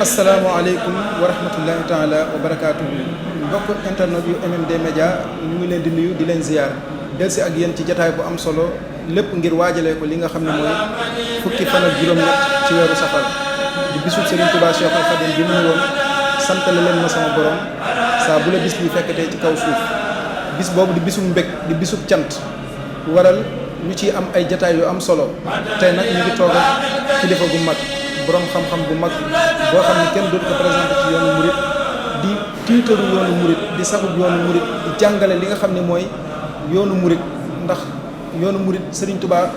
asalaamaaleykum wa rahmatullahi taala wa barakaatuhu mbokk internet yu MMD Média ñu ngi leen di nuyu di leen ziyaar delsi ak yéen ci jataay bu am solo lépp ngir waajalee ko li nga xam ne mooy fukki fan ak juróom-ñett ci weeru safar di bisub Serigne Touba Cheikh Al Khadim bi mu ne woon santale leen ma sama borom saa bu la bis bi fekkatee ci kaw suuf bis boobu di bisub mbég di bisub cant waral ñu ciy am ay jataay yu am solo tey nag ñu ngi toog ak kilifa gu mag borom xam-xam bu mag boo xam ne kenn dootu ko présenté ci yoonu murit di tiitaru yoonu murit di sagub yoonu murit di jàngale li nga xam ne mooy yoonu murit ndax yoonu murit Serigne Touba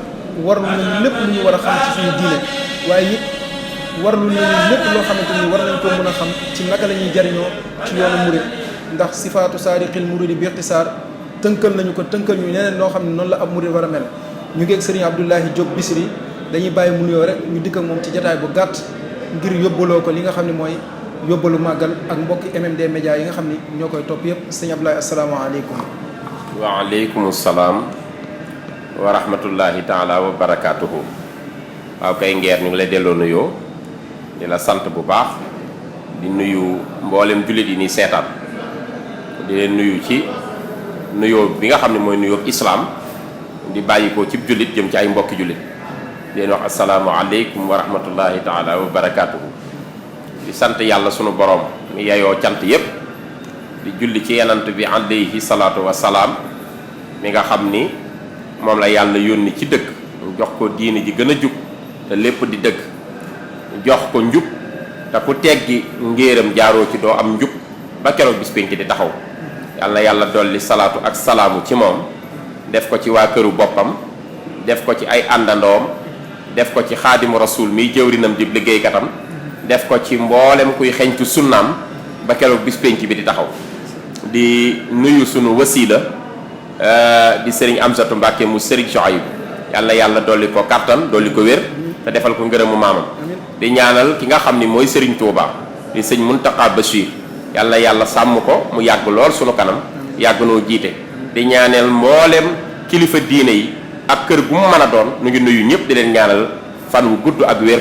warlu nañu lépp lu ñu war a xam ci suñu diine waaye it warlu nañu lépp loo xamante ni war nañ ko mën a xam ci naka la ñuy jariñoo ci yoonu murit ndax sifaatu saariqil muridi bi ixtisaar tënkal nañu ko tënkal ñu neneen loo xam ne noonu la ab murit war a mel ñu ngi ak Serigne Abdoulahi Diop Bichri dañuy bàyyi mu nuyoo rek ñu dikk ak moom ci jataay bu gàtt ngir yóbbaloo ko li nga xam ne mooy yóbbalu màggal ak mbokki MMD Média yi nga xam ni ñoo koy topp yëpp sëñ Abdoulaye asalaamaaleykum. waaleykum salaam wa rahmatullahi taala wa barakaatuhu. waaw kay ngeer ñu ngi lay delloo nuyoo di la sant bu baax di nuyu mboolem jullit yi ni seetaan di leen nuyu ci nuyoo bi nga xam ne mooy nuyoo islaam di bàyyi ko ci jullit jëm ci ay mbokki jullit. di leen wax asalaamaaleykum wa rahmatullahi taala wa barakaatuhu. di sant yàlla sunu borom mi yayoo cant yépp di julli ci yenant bi alayhi salaatu wa salaam mi nga xam ni moom la yàlla yónni ci dëgg mu jox ko diini ji gën a jub te lépp di dëgg jox ko njub te ku teggi ngéeram jaaroo ci doo am njub ba keroog bis pénc di taxaw yàlla yàlla dolli salaatu ak salaamu ci moom def ko ci waa këru boppam def ko ci ay àndandoom def ko ci xaadimu rasul miy jëwrinam di liggéeykatam def ko ci mboolem kuy xeñtu sunnaam ba keroog bis pénc bi di taxaw di nuyu sunu wasiila di sëriñ Amsatu Mbàkke mu sëriñ Shuayb yàlla yàlla dolli ko kattan dolli ko wér te defal ko ngërëmu maamam di ñaanal ki nga xam ni mooy sëriñ Touba di sëñ Muntaqa Bachir yàlla yàlla sàmm ko mu yàgg lool sunu kanam yàgg noo jiite di ñaanal mboolem kilifa diine yi ak kër gu mu mën a doon nu ngi nuyu ñëpp di leen ñaanal fan wu gudd ak wér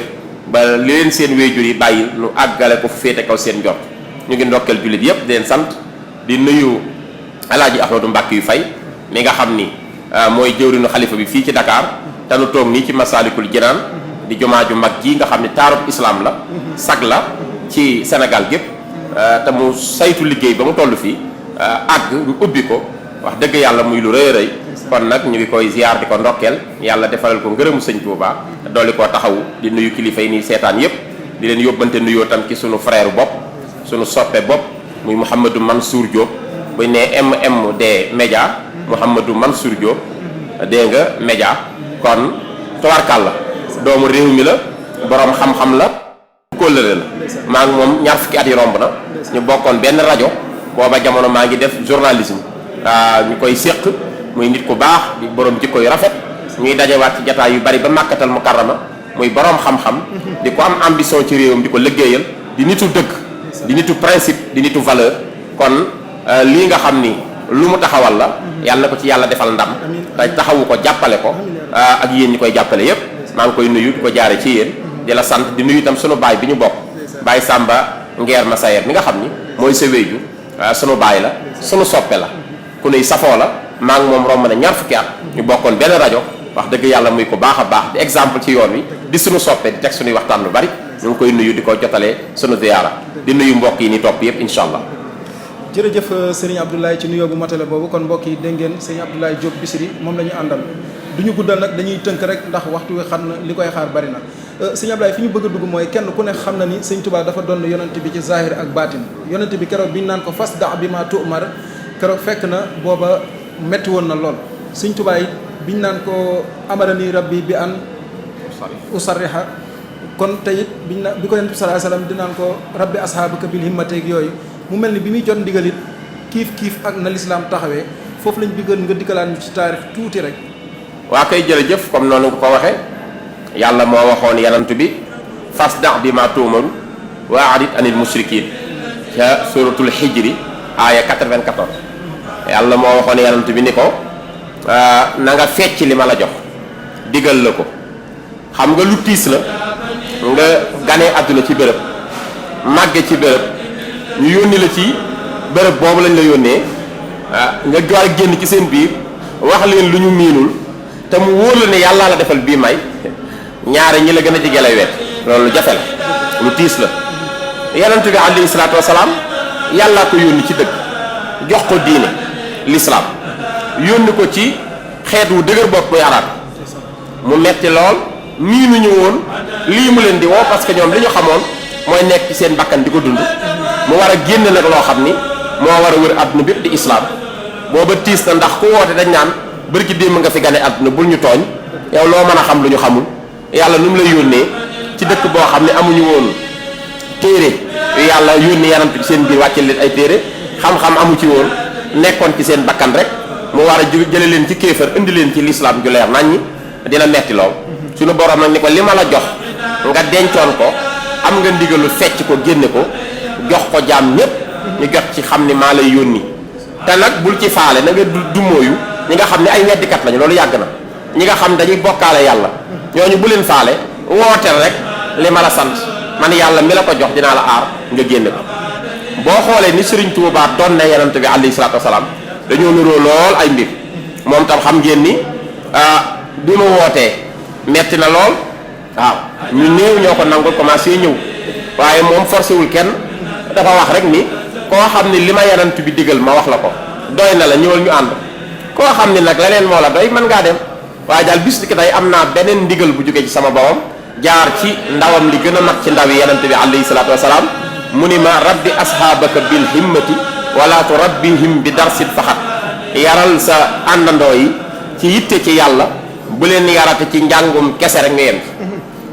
ba leen seen wéyjur yi bàyyi nu àggale ko fu féete kaw seen njort ñu ngi ndokkeel jullit yëpp di leen sant di nuyu alaaji Ahmadou Mbàkke yu fay mi nga xam ni mooy jëwrinu xalifa bi fii ci Dakar te nu toog nii ci Masaalikul Jinaan di jumaa ju mag ji nga xam ni taarub islam la sag la ci Sénégal gépp te mu saytu liggéey ba mu toll fii àgg ñu ubbi ko wax dëgg yàlla muy lu rëy a rëy kon nag ñu ngi koy ziar di ko ndokkeel yàlla defalal ko ngërëmu sëñ Touba dolli koo taxawu di nuyu kilifa yi nii seetaan yépp di leen yóbbante nuyoo tam ci sunu frère bopp sunu soppe bopp muy Mouhamadou Mansour Diop bu ne MMD Média Mouhamadou Mansour Diop dégg nga média kon tubaarkàl la doomu réew mi la borom xam-xam la kóllëre la maa ngi moom ñaar fukki at yi romb na ñu bokkoon benn rajo booba jamono maa ngi def journalisme ñu koy séq muy nit ku baax di borom jikko yu rafet ñuy dajewaat ci jataay yu bari ba màkkatal mukarrama muy borom xam-xam di ko am ambition ci réewam di ko liggéeyal di nitu dëgg di nitu principe di nitu valeur kon lii nga xam ni lu mu taxawal la yàlla na ko ci yàlla defal ndam te taxawu ko jàppale ko ak yéen ñi koy jàppale yépp maa ngi koy nuyu di ko jaare ci yéen di la sant di nuyu itam sunu baay bi ñu bokk baay Samba Ngeer Masayer mi nga xam ni mooy sa wéyju sunu baay la sunu soppe la ku nuy safoo la maa ngi moom romb na ñaar fukki at ñu bokkoon benn rajo wax dëgg yàlla muy ko baax a baax di exemple ci yoon wi di sunu soppe di teg sunuy waxtaan lu bari ñu ngi koy nuyu di ko jotalee sunu ziyaara di nuyu mbokk yi ni topp yépp incha allah. jërëjëf sëriñ Abdoulaye ci nuyoo bu matale boobu kon mbokk yi dégg ngeen sëriñ Abdoulaye Diop Bichri moom la ñu àndal du ñu guddal nag dañuy tënk rek ndax waxtu wi xam na li koy xaar bari na sëriñ Abdoulaye fi ñu bëgg a dugg mooy kenn ku ne xam na ni sëriñ Touba dafa doon yonent bi ci zahir ak baatin yonent bi keroog bi ñu naan ko fasda bi ma tu'mar keroog fekk na booba metti woon na lool sëriñ Touba yi bi ñu naan ko amarani rabbi bi an usarriha kon tey it bi ko yonent bi sallallahu alayhi wasallam di naan ko rabbi ashaabaka bil himmateeg yooyu mu mel ni bi muy jot ndigalit kiif ak na lislaam taxawee foofu lañ bëggoon nga dikkalaat ñu ci taarix tuuti rek. waa kay jërëjëf comme noonu nga ko waxee yàlla moo waxoon yanantu bi fasda bi ma tuumaru wa arid anil mushrikin ca suratul hijri aaya 94. yàlla moo waxoon yanantu bi ni ko na nga fecc li ma la jox digal la ko. xam nga lu tiis la nga ganee àdduna ci bërëb màgge ci bërëb ñu yónni la ci bërëb boobu lañ la yónnee nga war a génn ci seen biir wax leen lu ñu miinul te mu wóor la ne yàllaa la defal bii may ñaare ñi la gën a jege lay wet loolu lu jafe la lu tiis la. yonent bi alayhi salaatu wasalaam yàllaa ko yónni ci dëgg jox ko diine l'islam yónni ko ci xeet wu dëgër bopp muy arab mu metti lool miinuñu woon lii mu leen di woo parce que ñoom li ñu xamoon mooy nekk ci seen bakkan di ko dund mu war a génn nag loo xam ni moo war a wër àdduna bépp di islam booba tiis na ndax ku woote dañ naan bërki démb nga fi gane àdduna bul ñu tooñ yow loo mën a xam lu ñu xamul yàlla nu mu lay yónnee ci dëkk boo xam ne amuñu woon téere yàlla yónni yanant ci seen biir wàcce leen ay téere xam-xam amu ci woon nekkoon ci seen bakkan rek mu war a jële leen ci kéefër indi leen ci lislaam ju leer naññi dina metti lool suñu borom nag ni ko li ma la jox nga dencoon ko am nga ndigalu fecc ko génne ko jox ko jaam ñépp ñu jot ci xam ni maa lay yónni te nag bul ci faale na nga dumóoyu ñi nga xam ne ay weddikat lañu loolu yàgg na ñi nga xam dañuy bokkaale yàlla ñooñu bu leen faale wooteel rek li ma la sant man yàlla mi la ko jox dinaa la aar nga génne ko. boo xoolee ni Serigne Touba doon na yonent bi alayhi salaatu wasalaam dañoo niroo lool ay mbir moom tam xam ngeen ni bi ma wootee metti na lool waaw ñu néew ñoo ko nangul commencé ñëw waaye moom forcé wul kenn dafa wax rek ni koo xam ni li ma yonent bi digal ma wax la ko doy na la ñëwal ñu ànd koo xam ni nag leneen moo la doy mën ngaa dem waaye daal bis ki tey am naa beneen ndigal bu jógee ci sama borom jaar ci ndawam li gën a mag ci ndaw yi yonent bi alayhi salaatu wasalaam mu ni ma rabbi ashaabaka bil himmati wala turabbihim bi darsit faxat yaral sa àndandoo yi ci yitte ci yàlla bu leen yarate ci njàngum kese rek nga yem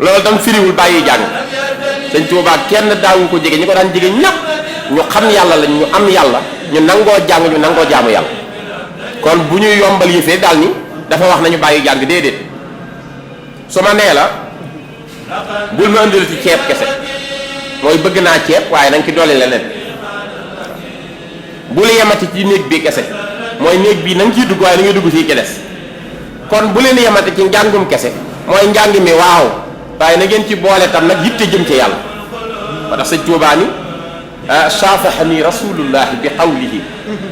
loolu tam firiwul bàyyi jàng Sëñ Tuubaa kenn daawu ko jege ñi ko daan jege ñépp ñu xam yàlla lañ ñu am yàlla ñu nangoo jàng ñu nangoo jaamu yàlla kon bu ñuy yombal yëfee daal ni dafa wax nañu bàyyi jàng déedéet su ma nee la bul ma indil ci ceeb kese mooy bëgg naa ceeb waaye nañ ci dolli leneen bul yemati ci néeg bi kese mooy néeg bii na nga ciy dugg waaye na ngay dugg fii ci des kon bu leen yemati ci njàngum kese mooy njàng mi waaw waaye na ngeen ci boole tam nag yitte jëm ci yàlla moo tax sëñ Tuubaa ni saafahani rasulullahi bi qawlihi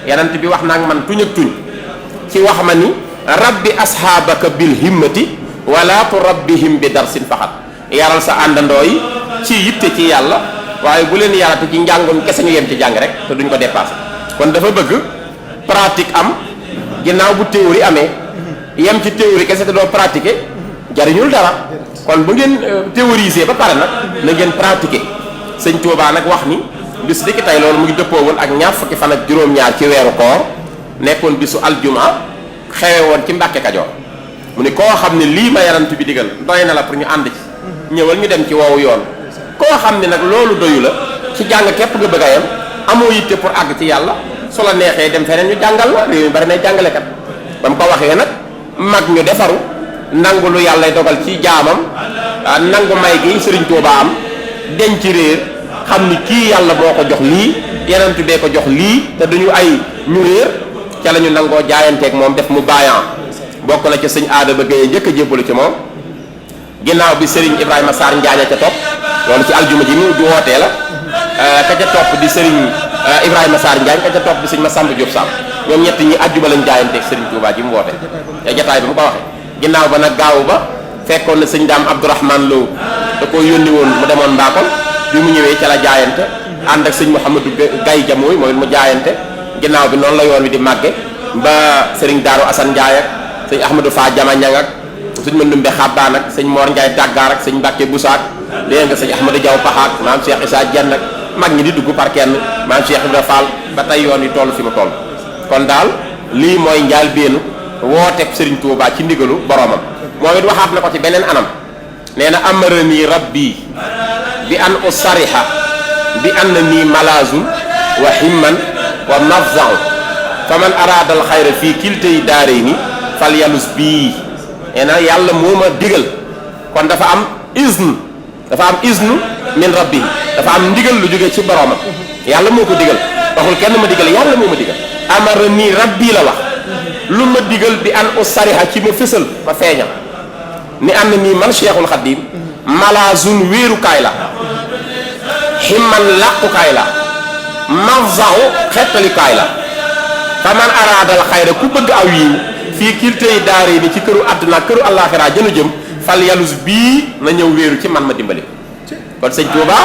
yanant bi wax naag man tuñ ak tuñ ci wax ma ni rabbi ashaabaka bil himmati wala turabbihim bi darsin faxat yaral sa àndandoo yi ci yitte ci yàlla waaye bu leen yarate ci njàngum kese ñu yem ci jàng rek te duñ ko dépassé kon dafa bëgg pratique am ginnaaw bu théorie amee yem ci théorie kese te doo pratiquer jariñul dara kon bu ngeen théoriser ba pare nag na ngeen pratiquer sëñ Tuubaa nag wax ni bis dikki tey loolu mu ngi dëppoo woon ak ñaar fukki fan ak juróom-ñaar ci weeru koor nekkoon bisu aljuma xewe woon ci Mbàkke Kajoor mu ni koo xam ne lii ma yanant bi digal doy na la pour ñu ànd ci ñëwal ñu dem ci woowu yoon koo xam ne nag loolu doyu la ci jàng képp nga bëgg a yem amoo yitte pour àgg ci yàlla su la neexee dem feneen ñu jàngal la réew mi bari nay jàngalekat ba mu ko waxee nag mag ñu defaru nangu lu yàlla dogal ci jaamam nangu may gi Sëriñ Tuubaa am denc réer xam ni kii yàlla moo ko jox lii yenentu bee ko jox lii te duñu ay ñu réer ca la ñu nangoo jaayanteeg moom def mu baayan bokk na ci sëñ Adama Gueye njëkk a jébbalu ci moom ginnaaw bi Serigne Ibrahima Sarr Njaaña ca topp loolu ci aljuma ji mu wootee la ka ca topp di Serigne Ibrahima Sarr Njaañ ka ca topp di sëñ Massamba Diop Sam ñoom ñett ñi aljuma lañ jaayanteeg Serigne Touba ji mu woote te jataay bi mu ko waxee ginnaaw ba nag gaaw ba fekkoon na sëñ Daam Abdourahmane Lo da koo yónni woon mu demoon Mbakol bi mu ñëwee ca la jaayante ànd ak sëñ Mouhamadou Gaye Jamooy mooy mu jaayante ginnaaw bi noonu la yoon wi di màgge ba Serigne Darou Assane Ndiaye ak sëñ Ahmadou Fa Jama Ñang ak sëñ Mandumbe Xabbaan ak sëñ Mor Ndiaye Tàggaar ak sëñ Mbàkke Busaak dégg nga sëñ Ahmadou Diaw Paxaak maam Cheikh Issa Dieng ak mag ñi di dugg par kenn maam Cheikh Ibra Fall ba tey yoon wi toll fi mu toll kon daal lii mooy njaal beenu wooteeb Serigne Touba ci ndigalu boromam moom it waxaat na ko ci beneen anam nee na amarani rabbi bi an usariha bi anna nii malazun wa himman wa mafzau fa man araada al xayra fii kiltay daarayni fal yalus bii nee na yàlla moo ma digal kon dafa am izn min rabbi, dafa am ndigal lu jógee ci boromam. yàlla moo ko digal, waxul kenn ma digal, yàlla moo ma digal. amara nii rabbi la wax, lu ma digal bi an usariha ci ma fësal ma feeñal ni am na nii man Cheikhul Khadim malazun wéerukaay la, ximman làqukaay la, mafzahu xettalikaay la. fa man araadal xayra ku bëgg aw yiw fii kiltey daare ni ci këru àdduna këru àllaaxira jënu jëm fal yalus bii na ñëw wéeru ci man ma dimbali. kon sëñ Touba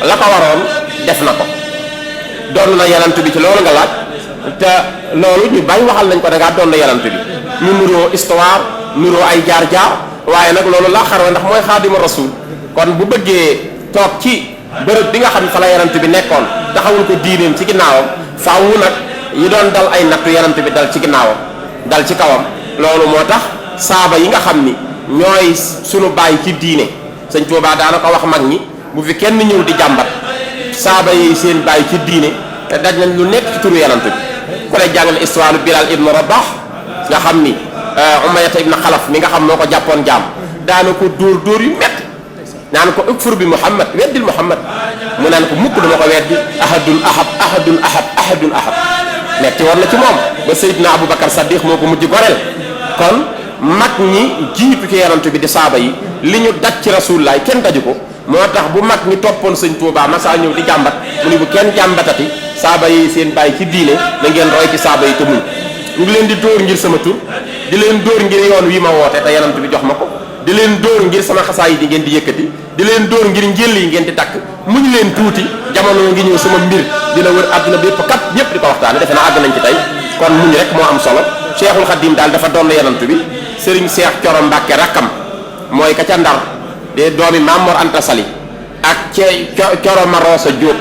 la ko waroon def na ko, doon na yanant bi ci loolu nga laaj, te loolu ñu bañ waxal nañ ko da ngaa doon na yanant bi. ñu nuroo histoire nuroo ay jaar-jaar, waaye nag loolu laa xarwa ndax mooy xaadimu rasul. kon bu bëggee toog ci bërëb bi nga xam ne fa la yanant bi nekkoon taxawul ko diineem ci ginnaawam, faaw nag yi doon dal ay nattu yanant bi dal ci ginnaawam dal ci kawam. loolu moo tax saaba yi nga xam ni ñooy sunu bàyyi ci diine, sëñ Tuubaa daana ko wax mag ñi bu fi kenn ñëw di jàmbat saaba yi seen bàyyi ci diine te daj nañ lu nekk ci turu yanant bi. ku ne jàng na histoire Bilal ibn Rabah nga xam ni Umayyata ibn Xalaf mi nga xam moo ko jàppoon jaam daana ko dóor yu metti naan ko ukfur bi Muhammad, weddil Muhammad. mu naan ko mukk dama ko weddi, ahadun ahad ahadun ahad ahadun ahad. metti war na ci moom ba Seydina Aboubacar Saddiq moo ko mujj goreel. kon mag ñi jiitu ci yanant bi di saaba yi li ñu daj ci Rasulullah kenn daju ko. moo tax bu mag ñi toppoon sëñ Touba masaa ñëw di jàmbat mu ni bu kenn jàmbatati, saaba yi seen bàyyi ci diine na ngeen roy ci saaba yi te muñ. ñu ngi leen di dóor ngir sama tur, di leen dóor ngir yoon wi ma woote te yanant bi jox ma ko, di leen dóor ngir sama xasaa yi di ngeen di yëkkati, di leen dóor ngir njël yi ngeen di takk. muñ leen tuuti, jamono ngi ñëw sama mbir dina wër àdduna bi yëpp kat ñëpp di ko waxtaane, defe naa àgg nañ ci tey. kon muñ rek moo am solo. Cheikhul Khadim daal dafa doon yanant bi. Serigne Cheikh Coro Mbacke rakkam mooy ka ca Ndar de doomi Mamor Anta Sali ak Coro Marosa Diop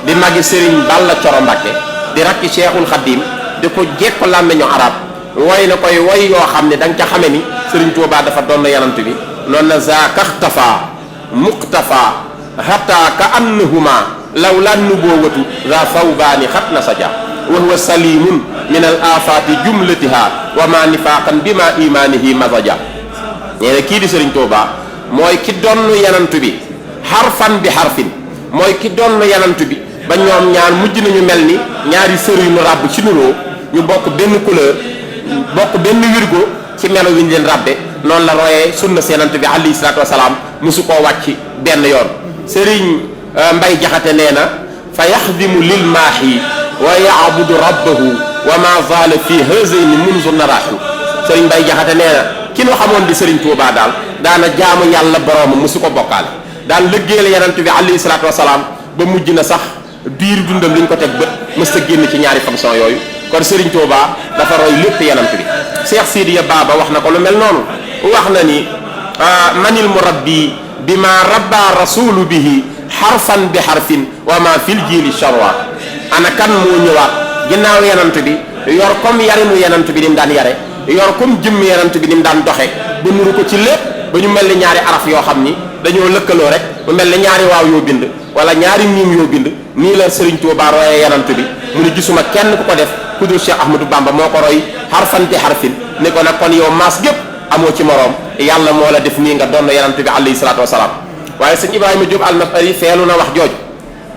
di magi Serigne Balla Coro Mbacke di rakki Cheikhul Khadim di ko jekko làmmeñu arab woy na koy woy yoo xam ne da nga ca xame ni Serigne Touba dafa doon yanant bi. noonu na zaakaxtafa muqtafa hatta ka annahuma law la nubuwatu za sawbaani xat na saja wa huwa salimun min al afati jumlatiha wa ma nifaqan bi ma imanihi mazaja. nee na kii di Serigne Touba mooy ki donn yanant bi xarfan bi xarfin, mooy ki donn yanant bi ba ñoom ñaar mujj nañu mel ni ñaari sër yu nu ràbb ci nuroo, ñu bokk benn couleur bokk benn wirgo ci melo wi ñu leen ràbbe. noonu la royee sunna yanant bi alayhi salaatu wasalaam musu koo wàcc benn yoon. Serigne Mbay Jaxate nee na fa yaxdimu lil maahi wa yaabudu rabbahu wa ma zaala fi hazayni munzu naraahu. Serigne Mbay Jaxate nee na ki nu xamoon di Serigne Touba daal daana jaamu yàlla boroomam musu ko bokkaale, daal lëggéeyal yanant bi alayhi salaatu wasalaam ba mujj na sax diir dundam li ñu ko teg bët mës ta génn ci ñaari fonction yooyu. kon Serigne Touba dafa roy lépp yanant bi. Cheikh Sidiya Baba wax na ko lu mel noonu, wax na ni manil murabbi bima rabba rasulu bihi xarfan bi xarfin wa ma fil jiili charwa. ana kan moo ñëwaat ginnaaw yanant bi yor comme yarinu yanant bi ni mu daan yare, yor comme jëmm yanant bi ni mu daan doxe ba nuru ko ci lépp ba ñu mel ni ñaari araf yoo xam ni dañoo lëkkaloo rek mu mel ni ñaari waaw yoo bind wala ñaari miim yoo bind. nii la Serigne Touba royee yanant bi mu ni gisuma kenn ku ko def ku dul Cheikh Ahmadou Bamba moo ko roy xarfan bi xarfin. ne ko nag kon yow maas gépp amoo ci moroom, yàlla moo la def nii nga doon yanant bi alayhi salaatu wasalaam. waaye sëñ Ibrahima Diop al-Masari feelu na wax jooju,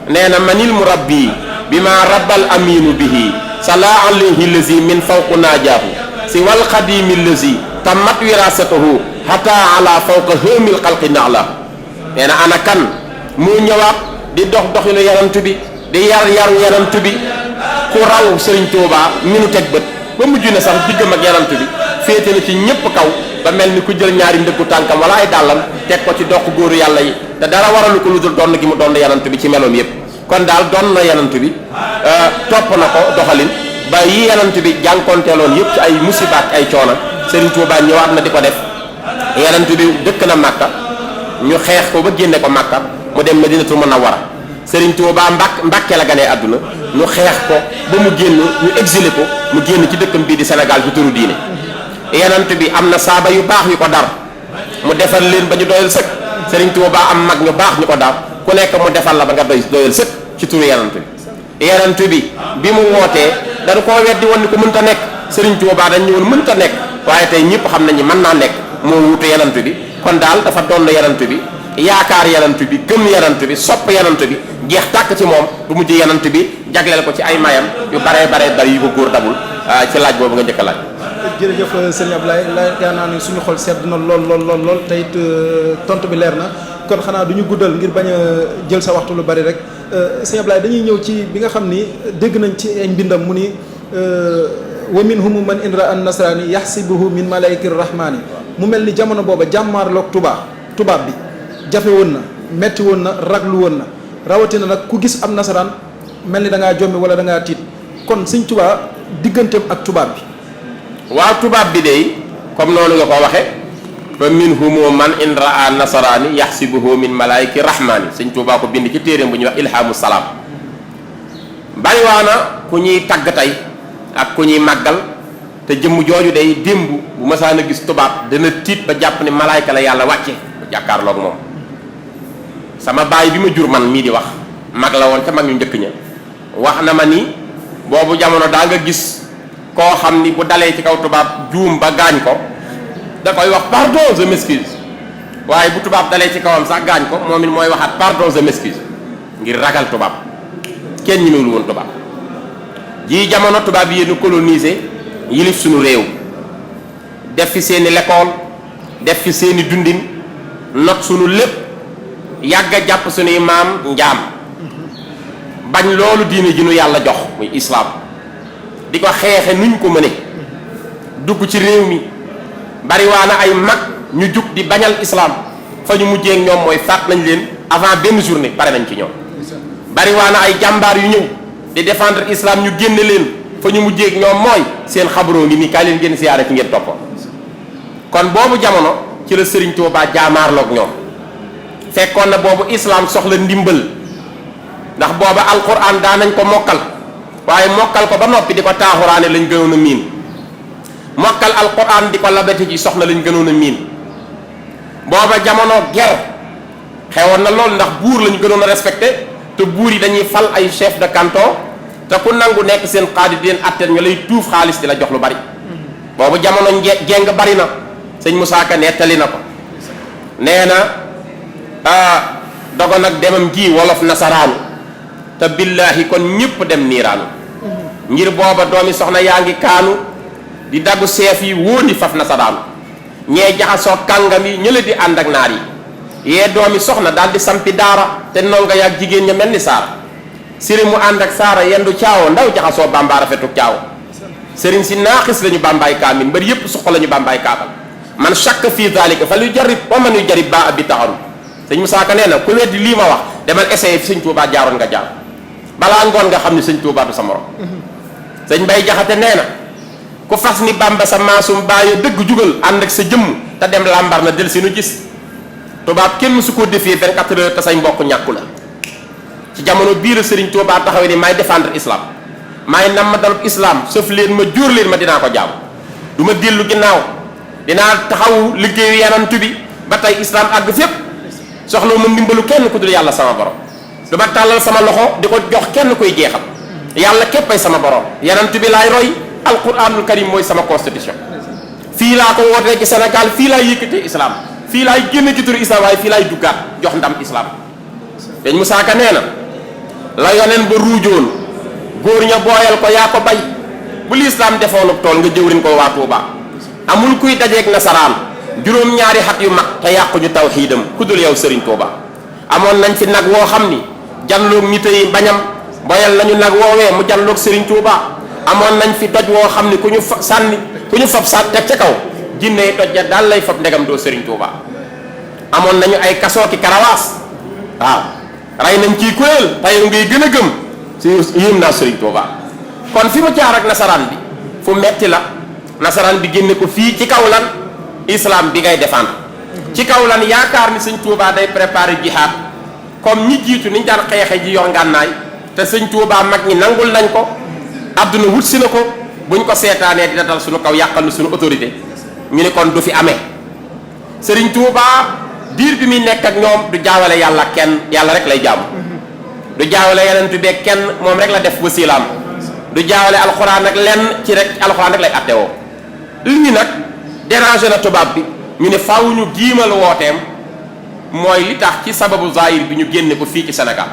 nee na manil murabbi bima rabbal aminu bihi sala alayhi lazi min fawqu najaahu si wal xadimi lazi tammat wirasatuhu hatta ala fawqa hamil xalqi naala. nee na ana kan moo ñëwaat di dox doxinu yanant bi di yar yaru yanant bi ku raw Serigne Touba mi nu teg bët ba mujj na sax diggam ak yanant bi féete na ci ñëpp kaw ba mel ni ku jël ñaari ndëggu tànkam wala ay dàllam teg ko ci dox góoru yàlla yi te dara waralu ko lu dul donn gi mu donn yanant bi ci meloom yépp. kon daal doon na yanant bi topp na ko doxalin ba yi yanant bi jànkonteeloon yépp ci ay musibaat ay coona Serigne Touba ñëwaat na di ko def. yanant bi dëkk na Makka ñu xeex ko ba génne ko Makka mu dem Madinatul Munawwara. Serigne Touba Mbàkke la ganee àdduna ñu xeex ko ba mu génn ñu exilé ko mu génn ci dëkkam bii di Sénégal ci turu diine. yanant bi am na saaba yu baax yu ko dar mu defal leen ba ñu doyal sëkk. Serigne Touba am mag ñu baax ñu ko dar ku nekk mu defal la ba nga doyal sëkk ci turu yanant bi. yanant bi mu wootee dañu koo weddi woon ni ko mënta nekk. Serigne Touba dañ ñëwoon mënta nekk waaye tey ñëpp xam nañu mën naa nekk moo wuute yanant bi kon daal dafa doon yanant bi yaakaar yanant bi gëm yanant bi sopp yanant bi jeex tàkk ci moom bu mujj yanant bi jagleel ko ci ay mayam yu baree bari yu ko góor dabul ci laaj boobu nga njëkk a laaj. jërëjëf sëñ Ablaye yaakaar naa ne suñu xol sedd na lool te it tontu bi leer na kon xanaa du ñu guddal ngir bañ a jël sa waxtu lu bari rek sëñ Ablaye dañuy ñëw ci bi nga xam ni dégg nañ ci ay mbindam mu ni wa minhum man in ra'a an-nasrani yaxsibuhu min malaikir rahmani mu mel ni jamono booba jàmmaarloog tubaab bi jafe woon na metti woon na raglu woon na rawatina nag ku gis am nasaraan mel ni da ngaa jommi wala da ngaa tiit kon sëñ Tuubaa digganteem ak tubaab bi. waaw tubaab bi de comme noonu nga ko waxe fa minhum man in ra'a nasarani yaxsibuhu min malaayiki rahmani sëñ Tuubaa ko bind ci téeréem bu ñuy wax ilhamu salaam bariwaana ku ñuy tagg tey ak ku ñuy màggal te jëmm jooju day démb bu masaan a gis tubaab dana tiit ba jàpp ne malaayka la yàlla wàcce ba jàkkaarloog moom. sama baay bi ma jur man mii di wax mag la woon ca mag ñu njëkk ña wax na ma ni boobu jamono daa nga gis koo xam ni bu dalee ci kaw tubaab juum ba gaañ ko da koy wax pardon je m'excuse waaye bu tubaab dalee ci kawam sax gaañ ko moom it mooy waxaat pardon je m'excuse ngir ragal tubaab kenn ñi mewul woon tubaab jii jamono tubaab yi yéen colonisé yilif suñu réew def fi seeni l'école def fi seeni dundin not suñu lépp yàgg a jàpp suñuy maam njaam bañ loolu diine ji nu yàlla jox muy islaam di ko xeexe nuñ ko mëne dugg ci réew mi bariwaana ay mag ñu jug di bañal islaam fa ñu mujjee ak ñoom mooy faat nañ leen avant benn journée pare nañ ci ñoom bariwaana ay jàmbaar yu ñëw di défendre islam ñu génne leen fa ñu mujjee ak ñoom mooy seen xabaroo ngi nii kaay leen génn siyaare ci ngeen toppoon kon boobu jamono ci la Sëriñ Tuubaa jaamaarloog ñoom fekkoon na boobu islam soxla ndimbal ndax booba alquran daa nañ ko mokkal waaye mokkal ko ba noppi di ko taaxuraane lañ gënoon a miin mokkal alquran di ko labati ji soxna lañ gënoon a miin booba jamono ger xewoon na lool ndax buur lañ gënoon a respecté te buur yi dañuy fal ay chef de canton te ku nangu nekk seen xaadi di leen atteen ñu lay tuuf xaalis di la jox lu bari boobu jamono jeng bari na sëñ Moussa Ka nettali na ko nee na dogo nag demam ji wolof nasaraanu te billaahi kon ñëpp dem niiraanu ngir booba doomi soxna yaa ngi kaanu di daggu seef yi wóoni faf nasaraanu ñee jaxasoo kàngam yi ñële di ànd ak naar yi yee doomi soxna daal di sampi daara te nonga yaag jigéen ña mel ni saara sëriñ mu ànd ak saara yendu caawo ndaw jaxasoo bàmbaa rafetu caawo sëriñ si naaxis lañu bàmbaay kaamin mbër yépp suq lañu bàmbaay kaabal man shakka fii daalika fa lu jarib wa man yu jarib baa abi taxaru sëñ Moussa Ka nee na ku weddi lii ma wax demal essayé fi sëñ Touba jaaroon nga jaar balaa ngoon nga xam ni sëñ Touba du sa morom sëñ Bay Jaxate nee na ku fas ni Bamba sa maasum bàyyi dëgg jugal ànd ak sa jëmm te dem làmbar na del si nu gis tubaab kenn su ko defee 24 heures te say mbokk ñàkku la ci jamono bii la Sëriñ Touba taxawee ni may défendre islam maay nam ma dalub islam sëf leen ma jóor leen ma dinaa ko jaamu du ma dellu ginnaaw dinaa taxaw liggéeyu yanant bi ba tey islam àgg fépp soxla ma ndimbalu kenn ku dul yàlla sama borom du ma tàllal sama loxo di ko jox kenn koy jeexal yàlla képpay sama borom yanant bi laay roy alquranul karim mooy sama constitution fii laa ko wootee ci Sénégal fii laay yëkkatee islam fii laay génne ci turu islam waaye fii laay duggaat jox ndam islam dañ Moussa Ka nee na la yoneen ba ruujoon góor ña booyal ko yaa ko bay bu lislaam defoonub tool nga jëwriñ ko waa Tuuba amul kuy dajeeg nasaraan juróom-ñaari xat yu mag te yàquñu tawxiidam ku dul yow Serigne Touba amoon nañ fi nag woo xam ni janloog nit yi bañam boyal nañu nag woowee mu janloog Serigne Touba amoon nañ fi doj woo xam ni ku ñu fa sànni ku ñu fab sànni teg ca kaw jinne yi doj ja daal lay fab ndegam doo Serigne Touba amoon nañu ay kasoo ki karawaas waaw rey nañ ciy kuréel tey ngay gën a gëm si yéem naa Serigne Touba kon fi mu jaar ak nasaraan bi fu metti la nasaraan bi génne ko fii ci kaw lan islam bi ngay défendre ci kaw lan yaakaar ni sëñ Touba day préparer jihad comme ñi jiitu niñ daan xeexe ji yor ngànnaay te sëñ Touba mag ñi nangul nañ ko àdduna wut si na ko buñ ko seetaanee dina dal suñu kaw yàqal na suñu autorité ñu ne kon du fi amee Serigne Touba diir bi muy nekk ak ñoom du jaawale yàlla kenn yàlla rek lay jaamu du jaawale yeneen beeg kenn moom rek la def wasilaam du jaawale alxuraan ak lenn ci rek alxuraan rek lay attewoo li ñu nag dérangé na tubaab bi ñu ne faaw ñu giimal wooteem mooy li tax ci sababu zahir bi ñu génne ko fii ci Sénégal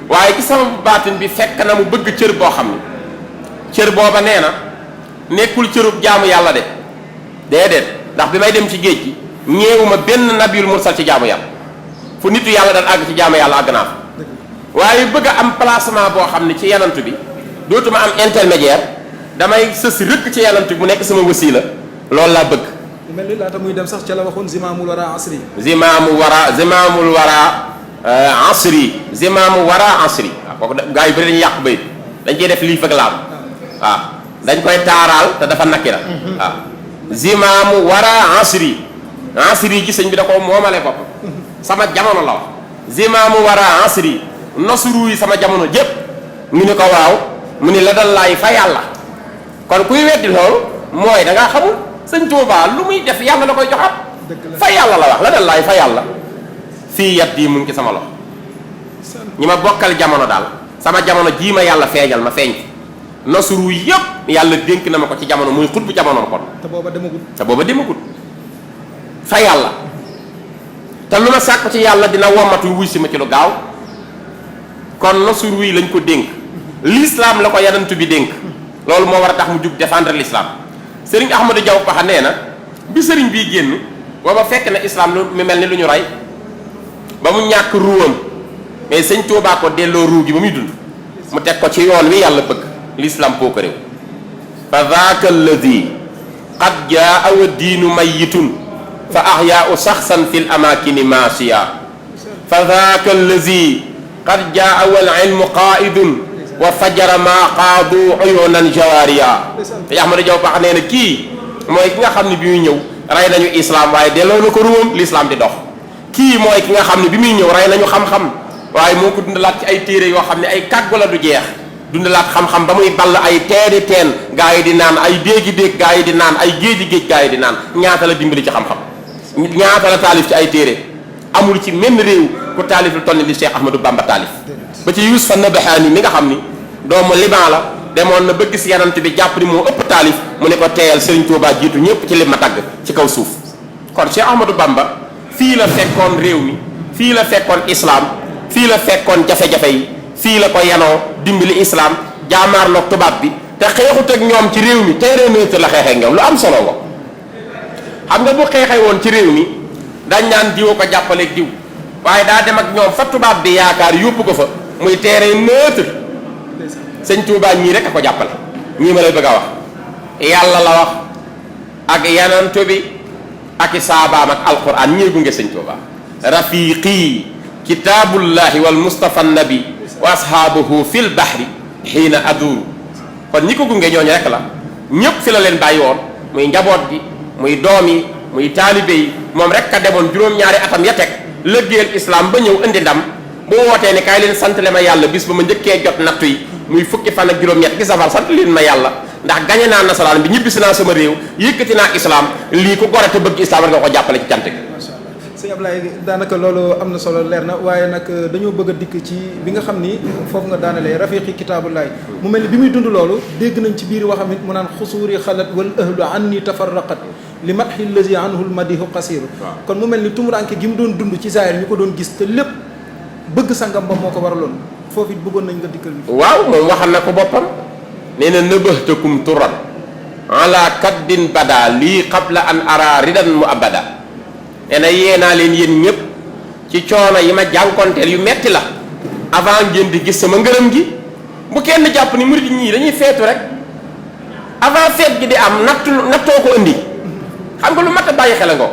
waaye ci sababu baatin bi fekk na mu bëgg cër boo xam ne cër booba nee na nekkul cërub jaamu yàlla de déedéet ndax bi may dem ci géej gi ñeewuma benn nabiyul mursal ci jaamu yàlla fu nitu yàlla daan àgg ci jaamu yàlla àgg naa fa waaye bëgg a am placement boo xam ne ci yanant bi dootuma am intermédiaire damay sës rëkk ci yanant bi mu nekk sama wasila loolu laa bëgg. mel ni laata muy dem sax ca la waxoon zimaamul wara asri. zimaamul wara asri waaw kooku gaa yu bëri dañuy yàq bayit dañ ciy def lii fëgg laam waaw dañ koy taaraal te dafa nakki la waaw zimaamu wara asri ci sëñ bi da ko moomale bopp sama jamono la wax zimaamu wara asri nasru yi sama jamono jëpp mu ni ko waaw mu ni la dal laay fa yàlla kon kuy weddi loolu mooy da ngaa xamul sëñ Tuubaa lu muy def yàlla la koy joxaat fa yàlla la wax la dal laay fa yàlla fii yat yi mu ngi ci sama loxo ñi ma bokkal jamono daal sama jamono jii ma yàlla feeñal ma feeñ nasru yëpp yàlla dénk na ma ko ci jamono muy xut bu jamono kon te booba demagul fa yàlla te lu ma sàkk ci yàlla dina womatu wuy si ma ci lu gaaw kon nasru yi lañ ko dénk l'islam la ko yanantu bi dénk loolu moo war a tax mu jug défendre l'islam sëriñ Ahmadou Diaw Paxa nee na bi sëriñ bii génn booba fekk na islam lu mu mel ni lu ñu rey ba mu ñàkk ruwam mais sëñ Tuubaa ko delloo ruu gi ba muy dund mu teg ko ci yoon wi yàlla bëgg l'islam boo ko réew fa zaaka alladi qad jaa wa diinu mayitun fa ahyaau saxsan fi l amakini maasiya fa zaaka alladi qad jaa wal ilmu qaidun wa fajara maa qaadu uyunan jawaariya te Ahmadou Diaw Paxa nee na kii mooy ki nga xam ne bi muy ñëw rey nañu islam waaye delloo na ko ruwam l'islam di dox kii mooy ki nga xam ne bi muy ñëw rey nañu xam-xam waaye moo ko dundalaat ci ay téere yoo xam ne ay kàggu la du jeex dundalaat xam-xam ba muy ball ay teeni teen gaa yi di naan ay déegi déeg gaa yi di naan ay géeji géej gaa yi di naan ñaata la dimbali ci xam-xam ñaata la taalif ci ay téere amul ci menn réew ku taalif lu toll ni li Cheikh Ahmadou Bamba taalif ba ci Yuusuf Nabahaani mi nga xam ni doomu Liban la demoon na ba gis yanant bi jàpp ni moo ëpp taalif mu ne ko teeyal Serigne Touba jiitu ñëpp ci li ma tagg ci kaw suuf kon Cheikh Ahmadou Bamba fii la fekkoon réew mi fii la fekkoon islam fii la fekkoon jafe-jafe yi fii la ko yanoo dimbali islam jaamaarloog tubaab bi te xeexut ak ñoom ci réew mi terrain neutre la xeexee ñoom lu am solo nga xam nga bu xeexee woon ci réew mi dañ naan diw ko jàppaleeg diw waaye daa dem ak ñoom fa tubaab bi yaakaar yóbbu ko fa muy terrain neutre sëñ Tuubaa ñii rek a ko jàppale ñii ma lay bëgg a wax yàlla la wax ak yanantu bi ak i saabaam ak alquran ñii gunge sëñ Tuubaa rafiqi kitaabullahi wal mustafa nabi wa ashaabuhu fil bahri xiina aduuru kon ñi ko gunge ñooñu rek la ñëpp fi la leen bàyyi woon muy njaboot gi muy doom yi muy taalibe yi moom rek a demoon juróom-ñaari atam ya teg lëggéeyal islam ba ñëw indi ndam bu wootee ne kaay leen sant le ma yàlla bis ba ma njëkkee jot nattu yi muy fukki fan ak juróom-ñett gi safar sant leen ma yàlla ndax gañe naa nasaraan bi ñibbisi naa sama réew yëkkati naa islam lii ku gore te bëgg islam war nga ko jàppale ci cant gi. sëñ Ablaye daanaka loolu am na solo leer na waaye nag dañoo bëgg a dikk ci bi nga xam ni foofu nga daanalee rafiqi kitaabullaay mu mel ni bi muy dund loolu dégg nañ ci biir waxam it mu naan xusuuri xalat wal ahlu anni tafarraqat li matxi lazi anhu lmadihu qasiru kon mu mel ni tumuranke gi mu doon dund ci zaahir ñu ko doon gis te lépp bëgg sangam ba moo ko waraloon foofu it bëggoon nañ nga dikkal ni waaw moom waxal na ko boppam nee na nëbëxtakum turan ala kaddin bada lii qabla an ara ridan mu abada nee na yeenaa leen yéen ñëpp ci coono yi ma jànkonteel yu metti la avant ngeen di gis sama ngërëm gi bu kenn jàpp ni murid ñii dañuy feetu rek avant feet gi di am nattoo ko indi xam nga lu mat a bàyyi xel nga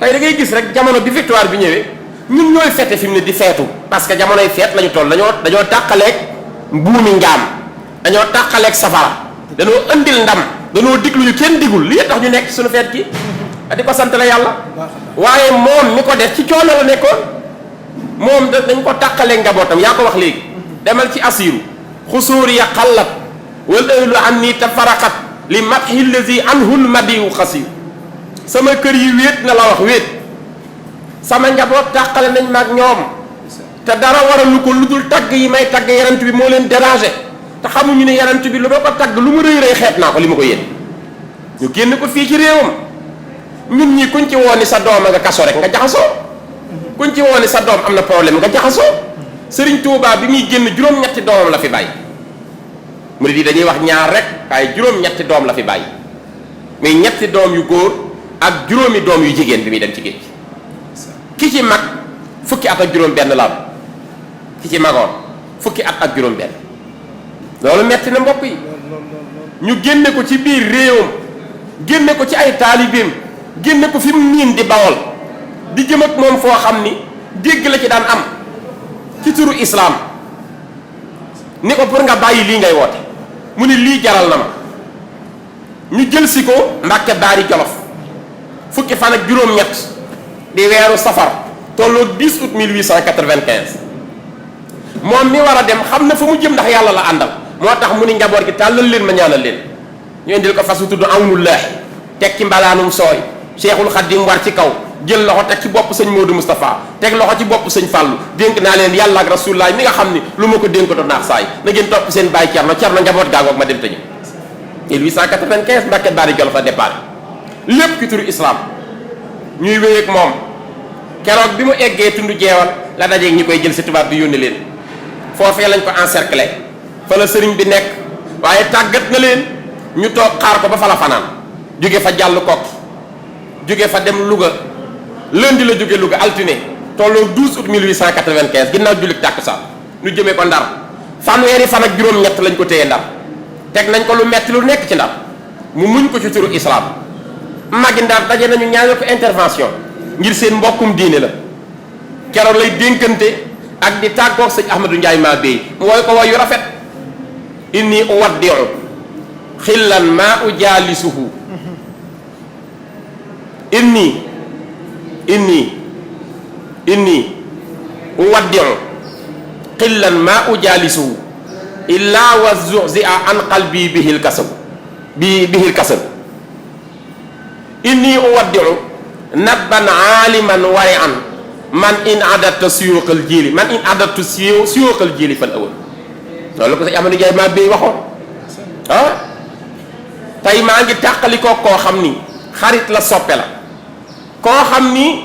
tey da ngay gis rek jamono bi victoire bi ñëwee ñun ñooy fete fi mu ne di feetu parce que jamonoy feet lañu toll dañoo tàqaleeg mbuumi njaam dañoo tàqaleeg safara dañoo indil ndam dañoo dig lu ñu kenn digul li tax ñu nekk suñu feet gi di ko sant la yàlla waaye moom mi ko def ci coono la nekkoon moom dañ ko tàqaleeg njabootam yaa ko wax léegi demal ci asiru xusuuri ya xallat wal ahlu an nii tafaraqat li matxi lazi anhul madiu xasiru sama kër yi wéet na la wax wéet sama njaboot tàqale nañ maag ñoom te dara waralu ko lu dul tagg yi may tagg yarant bi moo leen dérangé te xamuñu ne yarant bi lu ma ko tagg lu mu rëy rëy xeet naa ko li ma ko yéen ñu génn ko fii ci réewam ñun ñii kuñ ci woo ni sa doom a nga kaso rek nga jaxasoo kuñ ci woo ni sa doom am na problème nga jaxasoo Sëriñ Tuubaa bi muy génn juróom-ñetti doomam la fi bàyyi murid yi dañuy wax ñaar rek waaye juróom-ñetti doom la fi bàyyi muy ñetti doom yu góor ak juróomi doom yu jigéen bi muy dem ci géej ki ci mag fukki at ak juróom benn la am ki ci magoon fukki at ak juróom benn loolu metti na mbokk yi ñu génne ko ci biir réewam génne ko ci ay taalibeem génne ko fi mu niin di Bawol di jëm ak moom foo xam ni dégg la ci daan am ci turu islaam ni ko pour nga bàyyi lii ngay woote mu ni lii jaral na ma ñu jël si ko Mbàkke Baari Jolof fukki fan ak juróom-ñett di weeru safar tolloo 10 août 1895 moom mi war a dem xam na fa mu jëm ndax yàlla la àndal moo tax mu ni njaboot gi tàllal leen ma ñaanal leen ñu indil ko fas wu tudd awnullaahi teg ci mbalaanum sooy Cheikhul Khadim war ci kaw jël loxo teg ci bopp sëñ Modou Moustapha teg loxo ci bopp sëñ Fallou dénk naa leen yàlla ak rasulullah mi nga xam ni lu ma ko dénk do naax saay na ngeen topp seen bàyyi Cerno njaboot gaagoog ma dem te ñëw 1895 Mbàkke Baari Jolof la départ lépp ci turu islam ñuy wéy ak moom keroog bi mu eggee tund jeewal la dajeeg ñi koy jël si tubaab bi yónni leen foofee lañ ko encercler fa la sëriñ bi nekk waaye tàggat na leen ñu toog xaar ko ba fa la fanaan jóge fa jàll Kokki jóge fa dem Louga lundi la jóge Louga altine tolloo 12 août 1895 ginnaaw jullit tàkkusaan ñu jëmee ko Ndar fanweeri fan ak juróom-ñett lañ ko téye Ndar teg nañ ko lu metti lu nekk ci Ndar mu muñ ko ci turu islam magi Ndar daje nañu ñaanal ko intervention ngir seen mbokkum diine la keroog lay dénkante ak di tàggoog sëñ Ahmadou Ndiaye maa béy mu woy ko woy yu rafet inni uwaddiu xillan maa ujaalisuhu inni uwaddiu xillan maa ujaalisuhu illaa wa zuxzia an qalbi bihil kasab inni uwaddiu nabban aaliman wari'an man in adatta suyuuqal jiili fal awal loolu ko sëñ Amadou Ndiaye maa béy waxoon tey maa ngi tàqali koo xam ni xarit la soppe la koo xam ni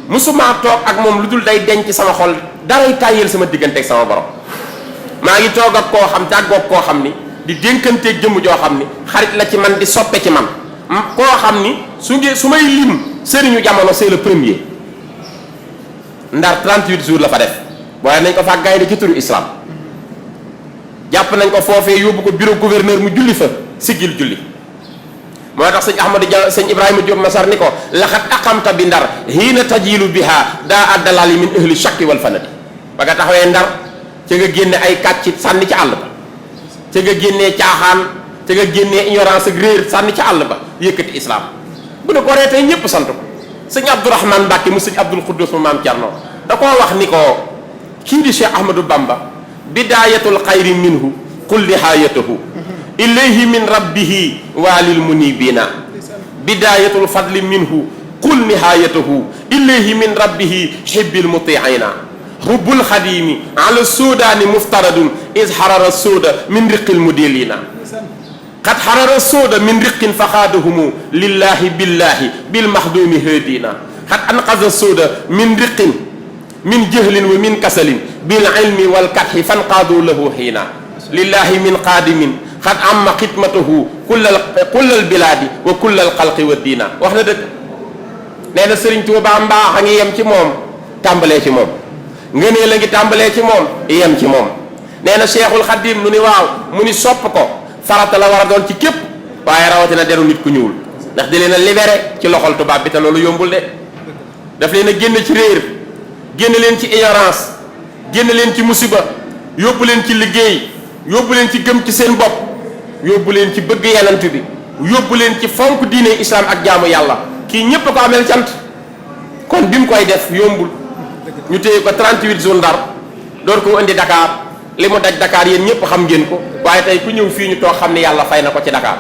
musuma toog ak moom lu dul day denc sama xol daray tàyyeel sama diggante ak sama borom maa ngi toog ak koo xam tàggoog koo xam ni di dénkanteeg jëmm joo xam ni xarit la ci man di soppe ci man koo xam ni su may lim sëriñu jamono c'est le premier Ndar 38 jours la fa def waaye nañ ko fa gaynde ci turu islam jàpp nañ ko foofee yóbbu ko bureau gouverneur mu julli fa siggil julli moo tax sëñ Ahmadou Dia sëñ Ibrahima Diop Masar ni ko laxat aqamta bi Ndar hiina tajilu biha daa addalali min ahli shakki wal fanadi ba nga taxawee Ndar ca nga génne ay kàcc sànni ci àll ba ca nga génnee caaxaan ca nga génnee ignorance ak réer sànni ci àll ba yëkkati islam bu ne ko ree tey ñépp sant ko sëñ Abdourahmane Mbacke mu sëñ Abdoul Khoudous mu maam Thierno da koo wax ni ko kii di Cheikh Ahmadou Bamba bidayatul xayri minhu qul nihayatuhu ilayhi min rabbihi walil munibina bidayatul fadli minhu qul nihayatuhu ilayhi min rabbihi hibbil mutiina hubbul xadimi ala sudaani muftaradun is xarara suuda min riqil mudilina qad xarara suuda min riqin faxaadahumu lillahi billahi bil maxdumi hadina qad anqaza suuda min riqin min jahlin wa min kasalin bil ilmi wal katxi fanqaadu lahu xiina lillahi min qaadimin qad amma xidmatahu kullal bilaadi wa kullal xalqi wa diina wax na dëgg nee na Sëriñ Tuubaa mbaax a ngi yem ci moom tàmbalee ci moom ngënee la ngi tàmbalee ci moom yem ci moom nee na Cheikhul Xadim nu ni waaw mu ni sopp ko farata la war a doon ci képp waaye rawatina deru nit ku ñuul ndax di leen a libéré ci loxol tubaab bi te loolu yombul de daf leen a génn ci réer génn leen ci ignorance génn leen ci musiba yóbbu leen ci liggéey yóbbu leen ci gëm ci seen bopp yóbbu leen ci bëgg yenant bi yóbbu leen ci fonk diine islam ak jaamu yàlla kii ñépp a ko ameel cant kon bi mu koy def yombul ñu téye ko 38 jours Ndar door ko indi Dakar li mu daj Dakar yéen ñëpp xam ngeen ko waaye tey ku ñëw fii ñu toog xam ne yàlla fay na ko ci Dakar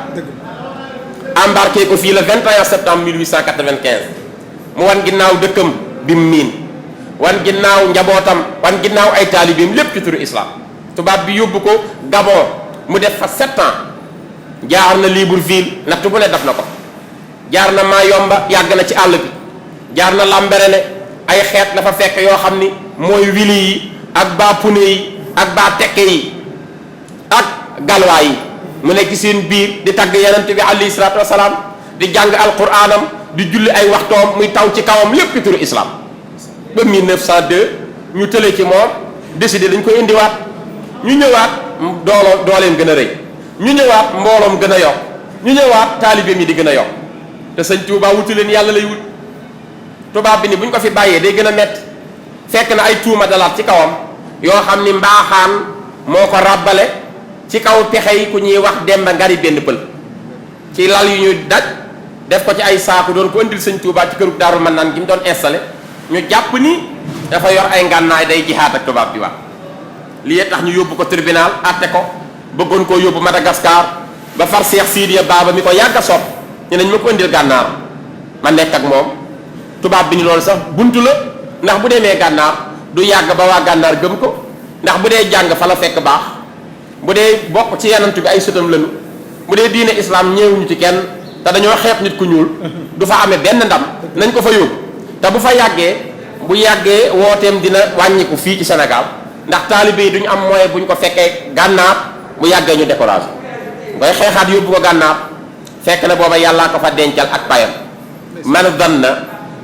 embarqué ko fii le 21 septembre 1895 mu wan ginnaaw dëkkam bi mu miin wan ginnaaw njabootam wan ginnaaw ay taalibeem lépp ci turu islam tubaab bi yóbbu ko Gabon mu def fa 7 ans jaar na Libreville natt bu ne def na ko jaar na Mayomba yàgg na ci àll bi jaar na Lambaréné ay xeet la fa fekk yoo xam ni mooy wili yi ak baa pune yi ak baa tekke yi ak galwaa yi mu nekk ci seen biir di tagg yonent bi alayhi salaatu wasalaam di jàng alquraanam di julli ay waxtoom muy taw ci kawam lépp ci turu islam ba 1902 ñu tële ci moom décidé dañ koy indiwaat ñu ñëwaat dooleem gën a rëy ñu ñëwaat mbooloom gën a yokk ñu ñëwaat taalibeem yi di gën a yokk te sëñ Tuubaa wutu leen yàlla lay wut tubaab bi ni bu ñu ko fi bàyyee day gën a metti fekk na ay tuuma dalaat ci kawam yoo xam ni mbaaxaan moo ko ràbbale ci kaw pexe yi ku ñuy wax Demba Ngari benn pël ci lal yu ñu daj def ko ci ay saaku doon ko indil sëñ Tuubaa ci kërug Daaru Manaan gi mu doon installé ñu jàpp ni dafa yor ay ngànnaay day jihaat ak tubaab bi wax lii tax ñu yóbbu ko tribunal atte ko bëggoon koo yóbbu Madagascar ba far Seex Sidiya Baaba mi ko yàgg a sopp ñu nañ ma ko indil gànnaar ma nekk ak moom tubaab bi ni loolu sax buntu la ndax bu demee gànnaar du yàgg ba waa gànnaar gëm ko ndax bu dee jàng fa la fekk baax bu dee bokk ci yanant bi ay sëtam lañu bu dee diine islam ñëwuñu ci kenn te dañoo xeeb nit ku ñuul du fa amee benn ndam nañ ko fa yóbbu te bu fa yàggee bu yàggee wooteem dina wàññiku fii ci Sénégal ndax taalibe yi duñu am moyen bu ñu ko fekkee gànnaar bu yàggee ñu découragé ngay xeexaat yóbbu ko gànnaar fekk na booba yàllaa ko fa dencal ak payam man danna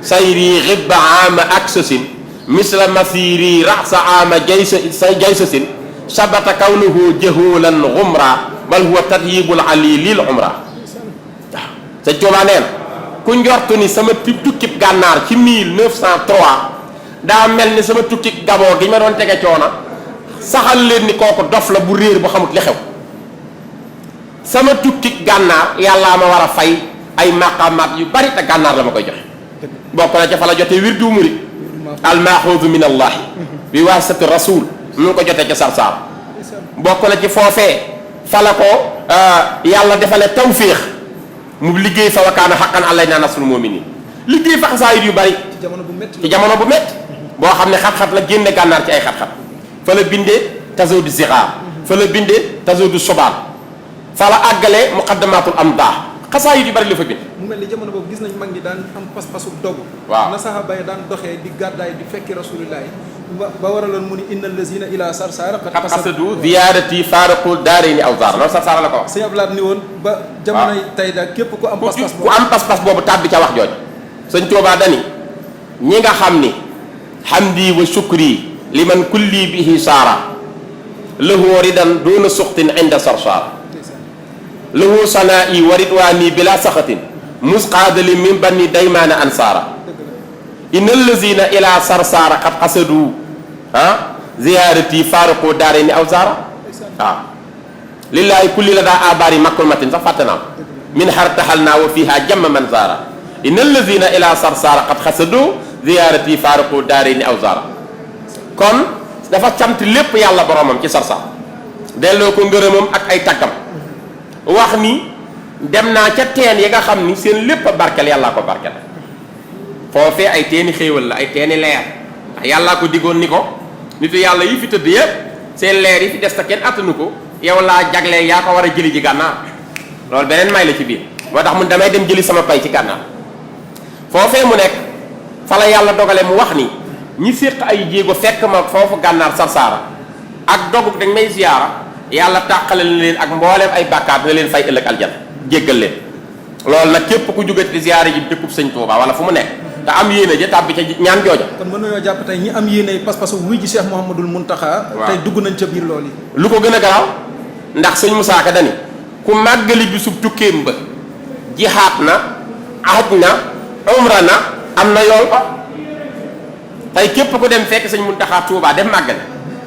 sayri xibba ama ak sosin misla masiri rasa ama jaysasin sabata kawnuhu jahulan xumra bal huwa tatyibul ali lil umra waaw sëñ Tuubaa nee na ku njortu ni sama tukkib gànnaar ci 1903 daa mel ni sama tukkib gaboo gi ma doon tege coona saxal leen ni kooku dof la bu réer bu xamut li xew sama tukkib gànnaar yàllaa ma war a fay ay maqamaat yu bari te gànnaar la ma koy joxe bokk na ca fa la jotee wirdu murid almaxuudu min allahi bi waasitati rasul mu ngi ko jotee ca Sarsara bokk na ci foofee fa la ko yàlla defale tawfiix mu liggéey fa wakaana xaqan alaynaa nasrul mu'miniin liggéey fa xasaayid yu bari ci jamono bu métti boo xam ne xat-xat la génne gànnaar ci ay xat-xat fa la bindee tazawudu zixaar fa la bindee tazawudu sobaal fa la àggalee muqaddamatul amdah xasaayid yu bari la fa bind. mu mel ni jamono boobu gis nañ mag ñi daan am pas-pasu dogu. waaw na saxaaba yi daan doxee di gàddaay di fekki rasulillahi ba waraloon mu ni innal lazina ila Sarsara qad qasadu ziyaarati faaraqul daarayni aw zaar loolu Sarsara la ko wax. sëñ Abdoulaye ni woon ba jamonoy tey daal képp ku am pas-pas ku am pas-pas boobu tàbbi ca wax jooju sëñ Tuubaa dani ñi nga xam ni hamdi wa shukri liman kulli bihi saara lahu ridan doona suxtin inda Sarsara lahu sanaa'i wa ridwaani bila saxatin musqaadali min banni daymaana ansaara inna allazina ila Sarsara qad qasadu ziyaarati faaraqu daarayni aw zaara waaw lillaahi kulli la daa abaari makrumatin sax fàtte naa min xar taxal naa wa fiiha jamma man zaara inna allazina ila Sarsara qad qasadu ziyaarati faaraqu daarayni aw zaara kon dafa cant lépp yàlla boromam ci Sarsara delloo ko ngërëmam ak ay taggam wax ni dem naa ca teen yi nga xam ni seen lépp a barkel yàllaa ko barkel foofee ay teeni xéewal la ay teeni leer ndax yàllaa ko diggoon ni ko nitu yàlla yi fi tëdd yépp seen leer yi fi des ta kenn attanu ko yow laa jaglee yaa ko war a jëli ji gànnaar loolu beneen may la ci biir moo tax mun damay dem jëli sama pay ci gànnaar foofee mu nekk fa la yàlla dogale mu wax ni ñi séq ay jéego fekk ma foofu gànnaar Sarsara ak dogub dañ may ziyaara yàlla tàqale leen ak mbooleem ay bàkkaar dina leen fay ëllëg aljana jéggal leen loolu nag képp ku jógati di ziyaara ji dëkkub sëñ Tuubaa wala fu mu nekk te am yéene ja tàbbi ca ñaan jooja. kon mën nañoo jàpp tey ñi am yéene pas-pasu wuy ji Cheikh Mouhamadul Mountakha. waaw tey dugg nañ ca biir loolu yi. lu ko gën a garaaw ndax sëñ Musaa Ka dani ku màggali bi sub tukkeem ba jihaat na aj na umra na am na yool ba tey képp ku dem fekk sëñ Mountakha Tuubaa def màggal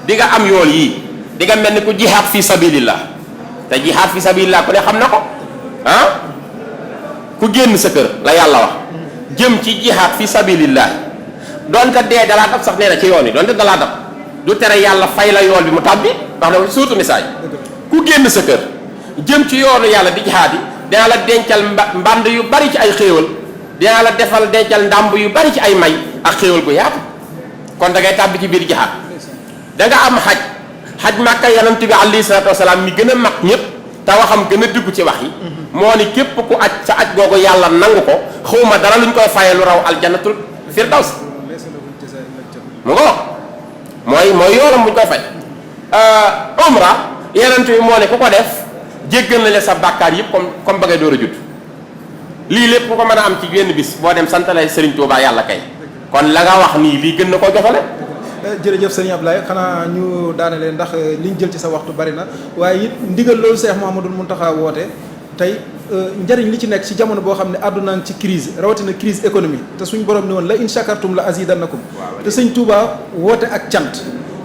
di nga am yool yii di nga mel ni ku jihaat fi sabilillah te jihaat fi sabilillah ku ne xam na ko ku génn sa kër la yàlla wax jëm ci jihaad fi sabilillah donte dee dalaa dab sax nee na ci yoon yi donte dalaa dab du tere yàlla fay la yool bi mu tàbbi wax na surtout message ku génn sa kër jëm ci yoonu yàlla di jihaad yi dina la dencal mbànd yu bari ci ay xéewal dina la defal dencal ndàmb yu bari ci ay may ak xéewal gu yaatu kon da ngay tàbbi ci biir jihaad da nga am xaj Màkka yonent bi alayhi salaatu wasalaam mi gën a mag ñëpp te waxam gën a dugg ci wax yi moo ni képp ku aj sa aj googu yàlla nangu ko xawma dara luñ koy faye lu raw aljannatul firdaws mu nga wax mooy yoolam buñ koy fay umra yenent bi moo ne ku ko def jéggal na le sa bàkkaar yëpp comme ba ngay door a judd lii lépp ku ko mën a am ci benn bis boo dem santale Serigne Touba yàlla kay kon la nga wax nii lii gën na koo jotale. jërëjëf Serigne Ablaye xanaa ñu daanele ndax liñ jël ci sa waxtu bari na waaye it ndigal loolu Cheikh Mouhamadoul Mountakha woote tey njëriñ li ci nekk ci jamono boo xam ne àdduna ngi ci crise rawatina crise économique te suñ borom ni woon la in shakartum la azidannakum te sëñ Touba woote ak cant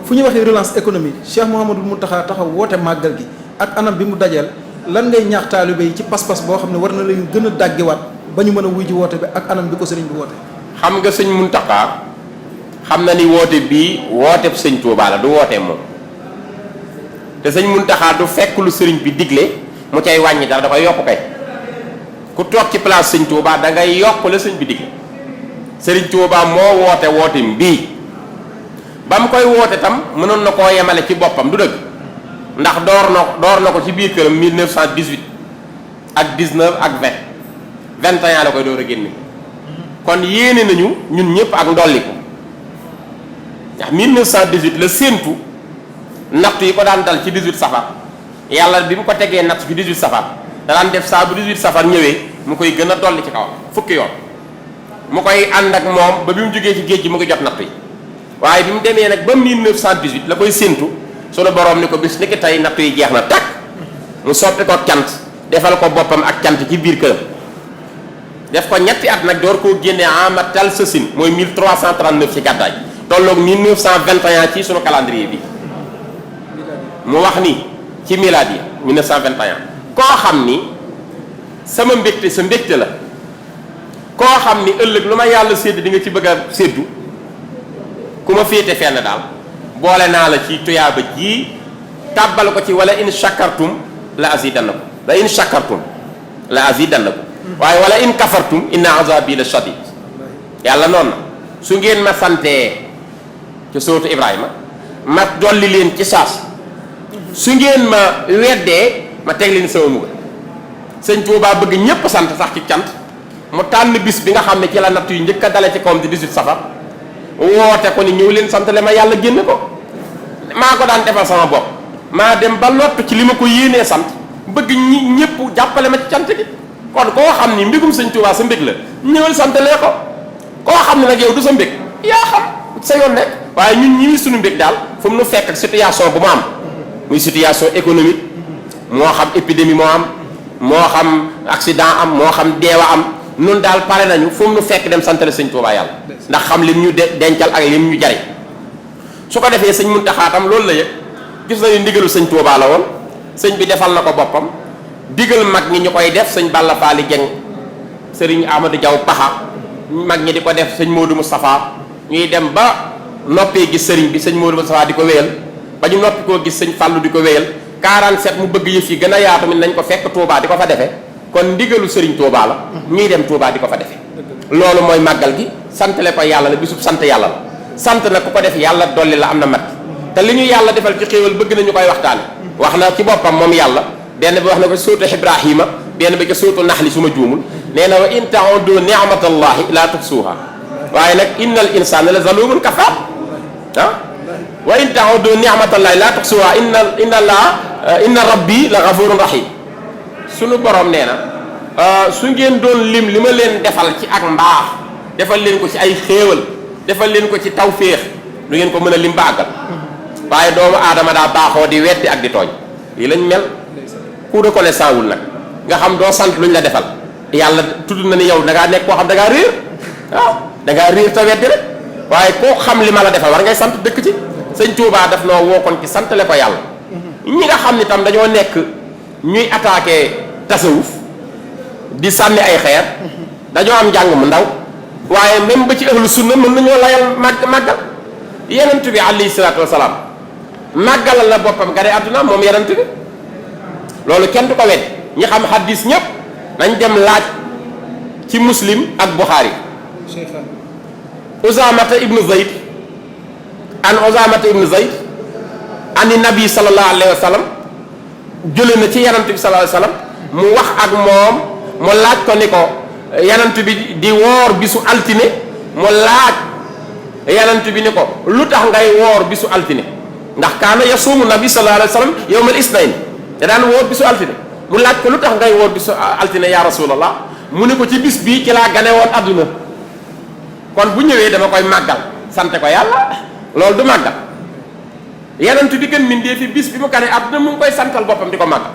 fu ñu waxee relance économique Cheikh Mouhamadoul Mountakha taxaw woote màggal gi ak anam bi mu dajeel lan ngay ñaax taalibe yi ci pas-pas boo xam ne war na leen gën a dàggewaat ba ñu mën a wuy ji woote bi ak anam bi ko sëriñ bi woote. xam nga sëñ Mountakha xam na ni woote bii woote sëñ Touba la du woote moom te sëñ Mountakha du fekk lu sëriñ bi digle mu cay wàññi dara da koy yokk kay ku toog ci place sëñ Touba da ngay yokk la sëñ bi digle sëriñ Touba moo woote woote bii ba mu koy woote tam mënoon na koo yemale ci boppam du dëgg ndax door na ko ci biir këram 1918 ak 19 ak 20 21 la koy door a génne kon yéene nañu ñun ñëpp ak ndolli ko ndax 1918 la séentu natt yi ko daan dal ci 18 safar yàlla bi mu ko tegee natt ci 18 safar da daan def saa bu 18 safar ñëwee mu koy gën a dolli ci kawam fukki yoon mu koy ànd ak moom ba bi mu jógee ci géej gi mu ngi jot natt yi waaye bi mu demee nag ba 1918 la koy séentu sunu borom ni ko bis ni ki tey natt yi jeex na tàkk mu soppi ko cant defal ko boppam ak cant ci biir këram def ko ñetti at nag door koo génnee ama tal sësin mooy 1339 ci gàddaay tolloog 1921 ci sunu calendrier bi mu wax ni ci miladi 1921 koo xam ni sama mbégte sa mbégte la koo xam ni ëllëg lu ma yàlla sédd di nga ci bëgg a séddu ku ma féete fenn daal boole naa la ci tuyaaba ji tàbbal ko ci wala in shakartum la azidannakum la in shakartum la azidannakum waaye wala in kafartum inna azabi la shadid yàlla noonu na su ngeen ma santee ci sootu Ibrahima ma dolli leen ci saas su ngeen ma weddee ma teg leen sama mbugal sëñ Tuubaa bëgg ñépp sant sax ci cant mu tànn bis bi nga xam ne ci la natt yu njëkk a dale ci kawam di 18 safar woote ko ni ñëw leen santale ma yàlla génne ko maa ko daan defal sama bopp maa dem ba lottu ci li ma ko yéenee sant bëgg ñëpp jàppale ma ci cant gi kon koo xam ni mbégum sëñ Tuubaa sa mbég la ñëwal santalee ko koo xam ne nag yow du sa mbég yaa xam sa yoon nekk waaye ñun ñi suñu mbég daal fu mu nu fekk ak situation bu mu am muy situation économique moo xam épidémie moo am moo xam accident am moo xam deewa am nun daal pare nañu fu mu nu fekk dem santale sëñ Tuubaa yàlla ndax xam lim ñu dencal ak lim ñu jariñ su ko defee sëñ Muntaxaa tam loolu la yëg gis nañu ndigalu sëñ Tuubaa la woon sëñ bi defal na ko boppam digal mag ñi ñu koy def sëñ Balla Faali Jeng sëriñ Amadou Diaw Paxa mag ñi di ko def sëñ Modou Moustapha ñuy dem ba noppee gis sëriñ bi sëñ Modou Moustapha di ko wéyal ba ñu noppi koo gis sëñ Fallou di ko wéyal 47 mu bëgg yëf yi gën a yaatu mi nañ ko fekk Touba di ko fa defee kon ndigalu sëriñ Touba la ñuy dem Touba di ko fa defee loolu mooy màggal gi santale ko yàlla la bisub sant yàlla la sant na ku ko def yàlla dolli la am na mat te li ñu yàlla defal ci xéewal bëgg nañu koy waxtaane wax na ci boppam moom yàlla benn bi wax na ko sóotu Ibrahima benn bi ko sóotu Naxli su ma juumul nee na wa in ta'uddu ni'matallahi la tuhsuha waaye nag innal insana la zalumun kafar ah wa in ta'uddu ni'matallahi la tuhsuha inna rabbi la ghafurun rahim sunu borom nee na su ngeen doon lim li ma leen defal ci ak mbaax defal leen ko ci ay xéewal defal leen ko ci tawféex du ngeen ko mën a lim ba àggal waaye doomu aadama daa baaxoo di weddi ak di tooñ lii lañ mel ku reconnaissant wul nag nga xam doo sant luñ la defal yàlla tudd na ni yow da ngaa nekk koo xam da ngaa réer waaw da ngaa réer te weddi rek waaye koo xam li ma la defal war ngay sant dëkk ci sëñ Tuubaa daf noo wookoon ci santale ko yàlla ñi nga xam ni tam dañoo nekk ñuy attaqué tasawuf di sànni ay xeer dañoo am njàng mu ndaw waaye même ba ci ahlu sunna mën nañoo layal màggal yenent bi alayhi salaatu wasalaam màggalal la boppam gane àdduna moom yenent bi loolu kenn du ko wedd ñi xam xaddis ñépp nañ dem laaj ci muslim ak buxaari usamata ibnu zayd an usamata ibnu zayd ani nabi sallallahu alayhi wa sallam jële na ci yanant bi sallallahu alayhi wasallam mu wax ak moom mu laaj ko ni ko yanant bi di woor bisu altine mu laaj yanant bi ni ko lu tax ngay woor bisu altine ndax kaana yasuumu nabi sallallahu alayhi wasallam yawmal isnayn te daan woor bisu altine mu laaj ko lu tax ngay woor bisu altine ya rasulallah mu ne ko ci bis bii ci laa gane woon adduna kon bu ñëwee dama koy màggal sante ko yàlla loolu du màggal yanant bi gën mindee fi bis bi mu gane adduna mu ngi koy santal boppam di ko màggal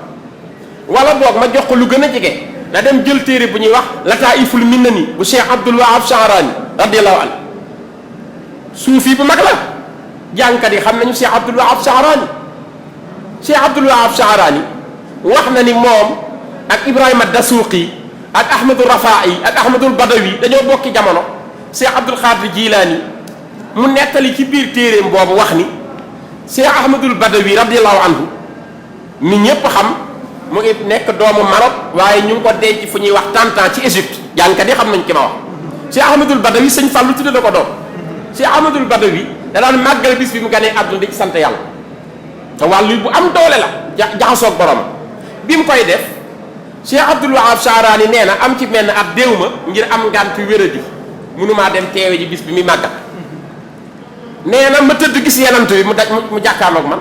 wala boog ma jox ko lu gën a jege na dem jël téere bu ñuy wax Lataa'iful Minani bu Cheikh Abdul Wahab Sha'rani radiyallahu anhu suufi bu mag la jàngkat yi xam nañu Cheikh Abdul Wahab Sha'rani Cheikh Abdul Wahab Sha'rani wax na ni moom ak Ibrahima Dasuuqi ak Ahmadul Rafaa'i ak Ahmadul Badawi dañoo bokki jamono Cheikh Abdul Xaadir Jilaani mu nettali ci biir téereem boobu wax ni Cheikh Ahmadul Badawi radiyallahu anhu mi ñépp xam mu ngi nekk doomu Maroc waaye ñu ngi ko denc fu ñuy wax Tantan ci Égypte jàngkat yi xam nañ ki ma wax Cheikh Ahmadul Badawi sëñ Fallu tudde na ko doom Cheikh Ahmadul Badawi da daan màggal bis bi mu ganee àdduna di ci sant yàlla te wàllu bu am doole la jaxasoog borom bi mu koy def Cheikh Abdul Wahab Sha'rani nee na am ci menn at déew ma ngir am ngàntu wéradi mënumaa dem teewe ji bis bi muy màggal nee na ma tëdd gis yanant bi mu jàkkaarloog man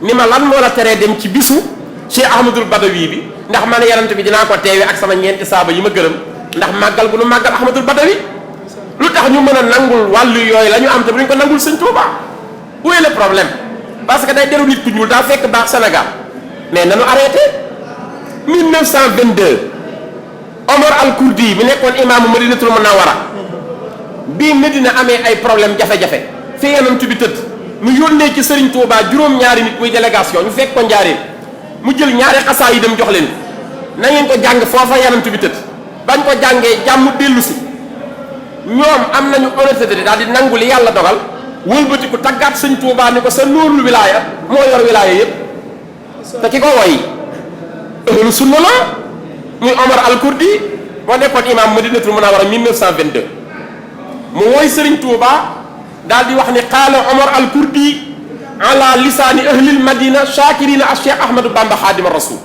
ni ma lan moo la teree dem ci bisu Cheikh Ahmadul Badawi bi ndax man yanant bi dinaa ko teewe ak sama ñeenti saaba yi ma gërëm ndax màggal gu nu màggal Ahmadul Badawi lu tax ñu mën a nangul wàllu yooyu la ñu am te bu ñu ko nangul sëñ Touba où est le problème parce que day deru nit ku ñuul daa fekk baax Sénégal mais nanu arrêté 1922 Omar al-Kurdi mi nekkoon imaamu Madinatul Munawwara bii Medina amee ay problème jafe-jafe fi yanant bi tëdd mu yónnee ci Serigne Touba juróom-ñaari nit muy délégation ñu fekk ko njaareen mu jël ñaari xasaa yi dem jox leen na ngeen ko jàng foofa yanant bi tëdd bañ ko jàngee jàmm dellu si ñoom am nañu honnêteté daal di nangu li yàlla dogal wëlbati ku taggaat sëñ Touba ni ko sa nóorul wilaaya moo yor wilaaya yépp te ki ko woy ahlu sunna la muy Omar al-Kurdi moo nekkoon imam Madinatul Munawwara 1922 mu woy sëriñ Touba daal di wax ni qaala Omar al-Kurdi ala lisaani ahlil madina shakirina a Cheikh Ahmadou Bamba Xaadima Rasul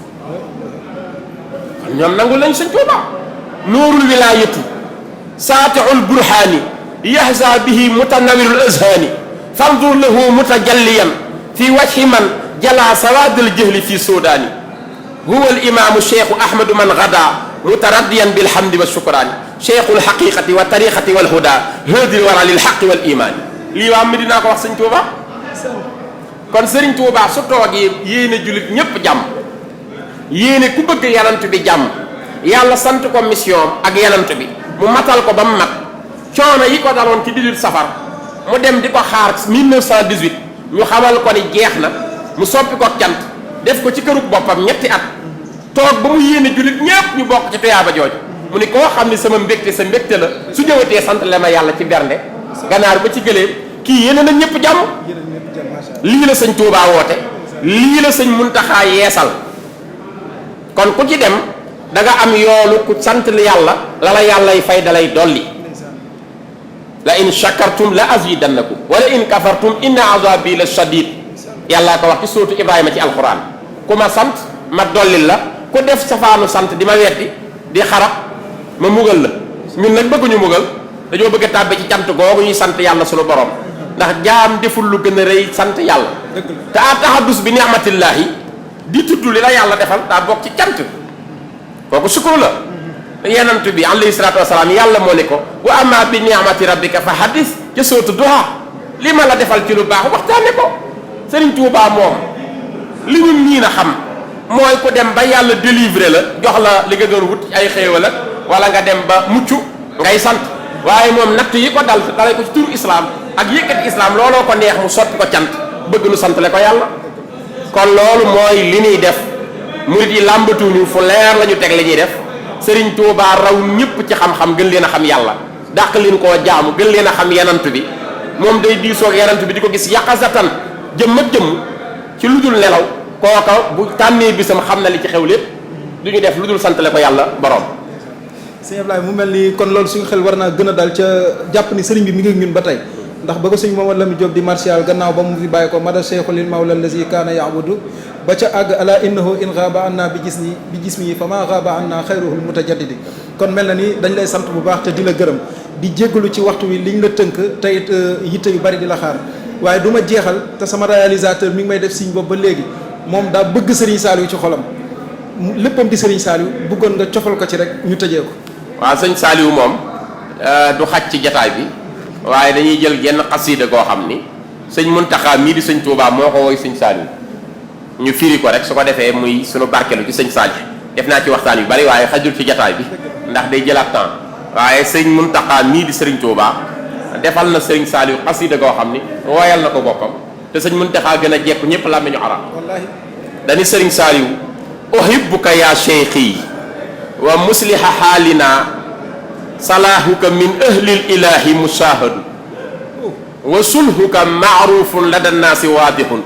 kon ñoom nangu lañ sëñ Touba nóorul wilaayati saati'ul burhaani yahza bihi mutanawwirul azhaani fanzur lahu mutajalliyan fi wajhi man jala sawaadil jahli fi suudaani huwa al imaamu cheikhu Ahmadu man gada mutaraddiyan bilhamdi wa shukraani cheikhul haqiqati wa tariqati wal huda haadil wara lil haqqi wal imaani lii waa Medina ko wax sëñ Touba kon sëriñ Touba su toogee yéene jullit ñépp jàmm yéene ku bëgg yanant bi jàmm yàlla sant ko mission ak yanant bi mu matal ko ba mu mat coono yi ko daloon ci 18 safar mu dem di ko xaar 1918 ñu xamal ko ni jeex na mu soppi ko cant def ko ci kërug boppam ñetti at toog ba mu yéene jullit ñépp ñu bokk ci tuyaaba jooju mu ni koo xam ni sama mbégte sa mbégte la su ñëwatee sant le ma yàlla ci bernde ganaar ba ci gëléem kii yéene na ñëpp jàmm lii la sëñ Touba woote lii la sëñ Muntaxa yeesal kon ku ci dem da nga am yoolu ku sant li yàlla la la yàllay fay dalay dolli la in shakartum la azidannakum wala in kafartum inna azabi la shadid yàllaa ko wax ci sóotu Ibrahima ci alquran ku ma sant ma dollil la ku def safaanu sant di ma weddi di xarab ma mugal la ñun nag bëgguñu mugal dañoo bëgg a tàbbi ci cant googu ñuy sant yàlla sunu borom ndax jaam deful lu gën a rëy sant yàlla te a taxadus bi ni'matillahi di tudd li la yàlla defal daa bokk ci cant kooku sukkur la yenant bi alayhi salaatu wasalaam yàlla moo ne ko wa amma bi ni'mati rabbika fa hadis ca sootu duha li ma la defal ci lu baax waxtaane ko Sëriñ Tuubaa moom li ñu miin a xam mooy ku dem ba yàlla délivré la jox la li nga doon wut ay xéewal ak wala nga dem ba mucc ngay sant waaye moom natt yi ko dal dalay ko ci turu islam ak yëkkati islam looloo ko neex mu soppi ko cant bëgg nu santale ko yàlla kon loolu mooy li ñuy def murid yi làmbatuñu fu leer la ñu teg li ñuy def Sëriñ Tuubaa raw ñëpp ci xam-xam gën leen a xam yàlla dàq leen koo jaamu gën leen a xam yenant bi moom day diisoog yenant bi di ko gis yaqazatan jëmm ak jëmm ci lu dul nelaw kooka bu tànnee bisam xam na li ci xew lépp du ñu def lu dul santale ko yàlla borom. sëñ Ablaye mu mel ni kon loolu suñu xel war naa gën a dal ca jàpp ni sëriñ bi mi ngi ñun ba tey ndax ba ko sëñ Mamadou Lamine Diop di martial gannaaw ba mu fi bàyyi ko mada cheikhulil mawla lazi kaana yaabudu ba ca àgg ala innahu in gaaba anna bi jismi fa ma gaaba anna xayruhul mutajaddidi kon mel na ni dañ lay sant bu baax te di la gërëm di jéggalu ci waxtu wi liñ la tënk tey yitte yu bari di la xaar waaye du ma jeexal te sama réalisateur mi ngi may def signe boobu ba léegi moom daa bëgg Serigne Saliou ci xolam léppam di Serigne Saliou bëggoon nga cofal ko ci rek ñu tëjee ko. waaw sëñ Saliou moom du xaj ci jataay bi waaye dañuy jël genn xasida goo xam ni sëñ Muntaxa mii di sëñ Touba moo ko woy sëñ Saliou ñu firi ko rek su ko defee muy sunu barkelu ci sëñ Saliou def naa ci waxtaan yu bari waaye xajul ci jataay bi ndax day jëlaat temps waaye sëñ Muntaxa mii di sëriñ Touba defal na sëriñ Saliou xasida goo xam ni woyal na ko boppam te sëñ Muntaxa gën a jekku ñëpp làmmiñu arab dañu sëriñ Saliou uhibbuka ya cheikhi wa musliha xaalina salaahuka min ahlil ilahi mushahadu wa sulhuka maarufun lada nnaasi waadihun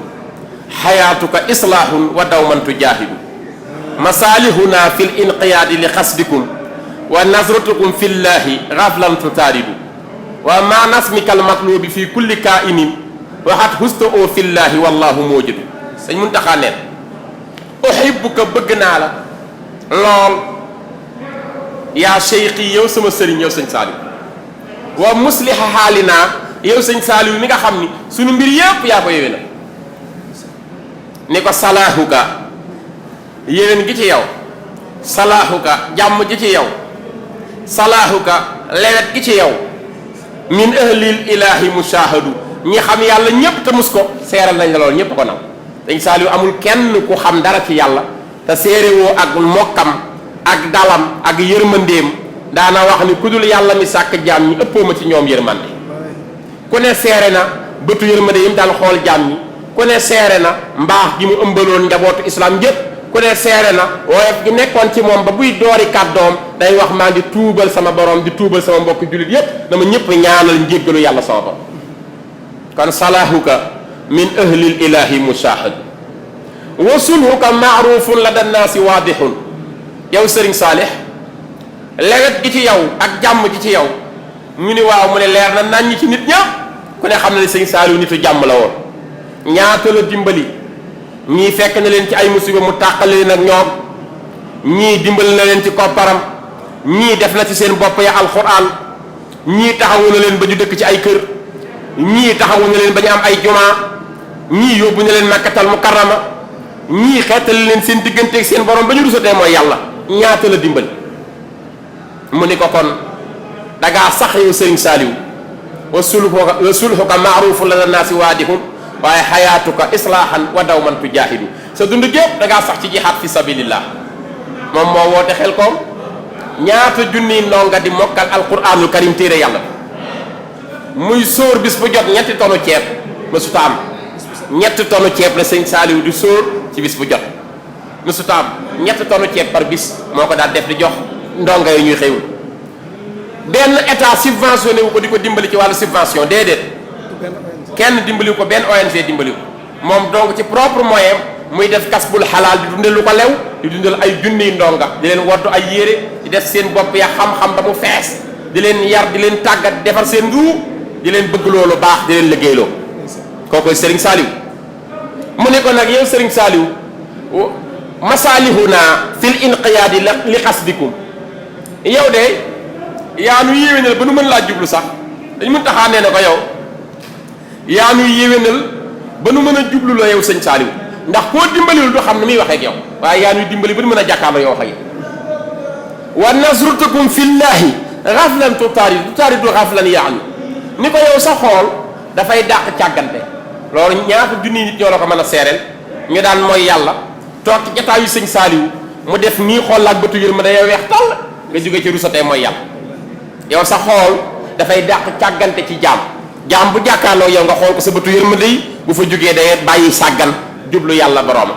xayaatuka islaahun wa dawman tujaahidu masaalihuna fi l inqiyaadi li xasdikum wa nazratukum fi llahi gaflan tutaaridu wa ma nasmika almatlubi fi kulli kainin waxat husta oo fi llahi wallahu moojidu sëñ Muntaxa neen uhibbuka bëgg naa la lool yaa cheikhi yow sama sëriñ yow sëñ Saliou wa musliha xaalinaa yow sëñ Saliou mi nga xam ni sunu mbir yépp yaa ko yéwé na ni ko salaahuka yéwén gi ci yow salaahuka jàmm gi ci yow salaahuka lewet gi ci yow min ahlil ilahi mushahadu ñi xam yàlla ñépp te mus ko seeral nañ la lool ñépp ko naw sëñ Saliou amul kenn ku xam dara ci yàlla te séeréwoo ak mokkam ak dalam ak yërmandeem daana wax ni ku dul yàlla mi sàkk jaam ñi ëppoo ma ci ñoom yërmande ku ne seere na bëtu yërmande yi mu daan xool jaam ñi ku ne seere na mbaax gi mu ëmbaloon njabootu islam yépp ku ne seere na woyof gi nekkoon ci moom ba buy doori kàddoom day wax maa ngi tuubal sama borom di tuubal sama mbokk jullit yépp dama ñëpp ñaanal njéggalu yàlla sama borom kon salaahuka min ahlil ilahi mushahad wa sulhuka maarufun la dannaasi waadihun yow sëriñ Saalix lewet gi ci yow ak jàmm gi ci yow ñu ni waaw mu ne leer na nañ ci nit ñëpp ku ne xam na ne sëriñ Saliou nitu jàmm la woon ñaata la dimbali ñii fekk na leen ci ay musiba mu tàqale leen ak ñoom ñii dimbali na leen ci kopparam ñii def na ci seen bopp ya alxuraan ñii taxawu na leen ba ñu dëkk ci ay kër ñii taxawu na leen ba ñu am ay jumaa ñii yóbbu na leen makkatal mukarrama ñii xeetali leen seen digganteeg seen borom ba ñu rusatee mooy yàlla ñaata la dimbali mu ni ko kon dangaa sax yow sëriñ Saliou wa sulhuka maarufun la naasi waadihun waaye xayaatuka islaahan wa dawman tujaahidu sa dund gépp dangaa sax ci jihaad fi sabilillah moom moo woote xel koom ñaata junniy ndonga di mokkal alquranul karim téere yàlla muy sóor bis bu jot ñetti tonu ceeb mësuta am ñetti tonu ceeb la sëñ Saliou di sóor ci bis bu jot mësuta am ñetti tonu ceeb par bis moo ko daal def di jox ndonga yi ñuy xewul benn état subventionné wu ko di ko dimbali ci wàllu subvention déedéet kenn dimbaliwu ko benn ONG dimbaliwu moom donc ci propre moyen muy def kasbul xalaal di dundal lu ko lew di dundal ay junniy ndonga di leen waddu ay yére di def seen bopp ya xam-xam ba mu fees di leen yar di leen tàggat defar seen ruu di leen bëgg loolu baax di leen liggéeyloo kookoy Serigne Saliou mu ne ko nag yow Serigne Saliou masaalihuna fil inqiyaadi li xasdikum yow de yaa nuy yéwénal ba nu mën laa jublu sax dañ mën taxaa nee na ko yow yaa nuy yéwénal ba nu mën a jublu la yow sëñ Saliou ndax koo dimbaliwul du xam ne muy waxee ak yow waaye yaa nuy dimbali ba nu mën a jàkkaarloo yow wax ak yow wa nasrutukum fillahi xaflan tutaaridu xaflan yaani ni ko yow sa xool dafay dàq càggante loolu ñaata junni nit ñoo la ko mën a seereel ñu daan mooy yàlla toog ci jataayu sëñ Saliou mu def nii xool laak bëtu yër ma day weex tàll nga jóge ci rusatee mooy yàlla yow sa xool dafay dàq càggante ci jaam bu jàkkaarloo yow nga xool ko sa bëtu yërmande yi bu fa jógee day bàyyi sàggan jublu yàlla borooma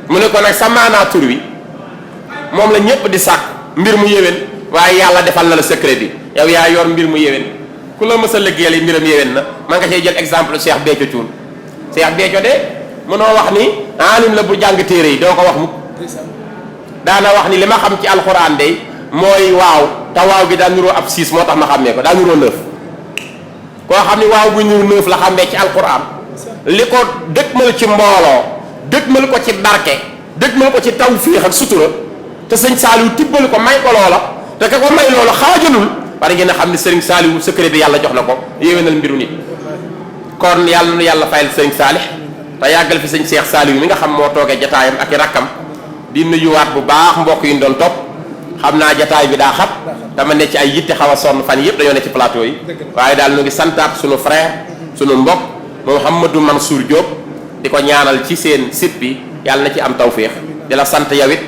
mu ne ko nag sa maanaa tur wi moom la ñépp di sàkk mbir mu yéwén waaye yàlla defal na la secret bi yow yaa yor mbir mu yéwén ku la mës a liggéeyal yi mbiram yéwén na man nga cee jël exemple Cheikh Béthio Thioune Cheikh Béthio de mënoo wax ni alim la bu jàng téere yi doo ko wax mukk daana wax ni li ma xam ci alxuraan de mooy waaw te waaw gi daa nuroo ab 6 moo tax ma xàmmee ko daa nuroo 9 koo xam ni waaw bu nuru 9 la xàmmee ci alxuraan li ko dëkk mal ci mbooloo dëgmal ko ci barke dëgmal ko ci tawfiix ak sutura te sëñ Saliou tibbal ko may ko loola te ka ko may loola xaajalul war ngeen a xam ne sëriñ Saliou secret bi yàlla jox na ko yéwénal mbiru nit kon yàlla nu yàlla fayal sëriñ Saalix te yàggal fi sëñ Cheikh Saliou mi nga xam moo toogee jataayam ak i rakkam di nuyuwaat bu baax mbokk yi ñu doon topp xam naa jataay bi daa xat dama ne ci ay yitte xaw a sonn fan yëpp dañoo ne ci plateau yi waaye daal ñu ngi santaat sunu frère sunu mbokk Mouhamadou Mansour Diop di ko ñaanal ci seen site bi yàlla na ci am tawféex di la sant yow it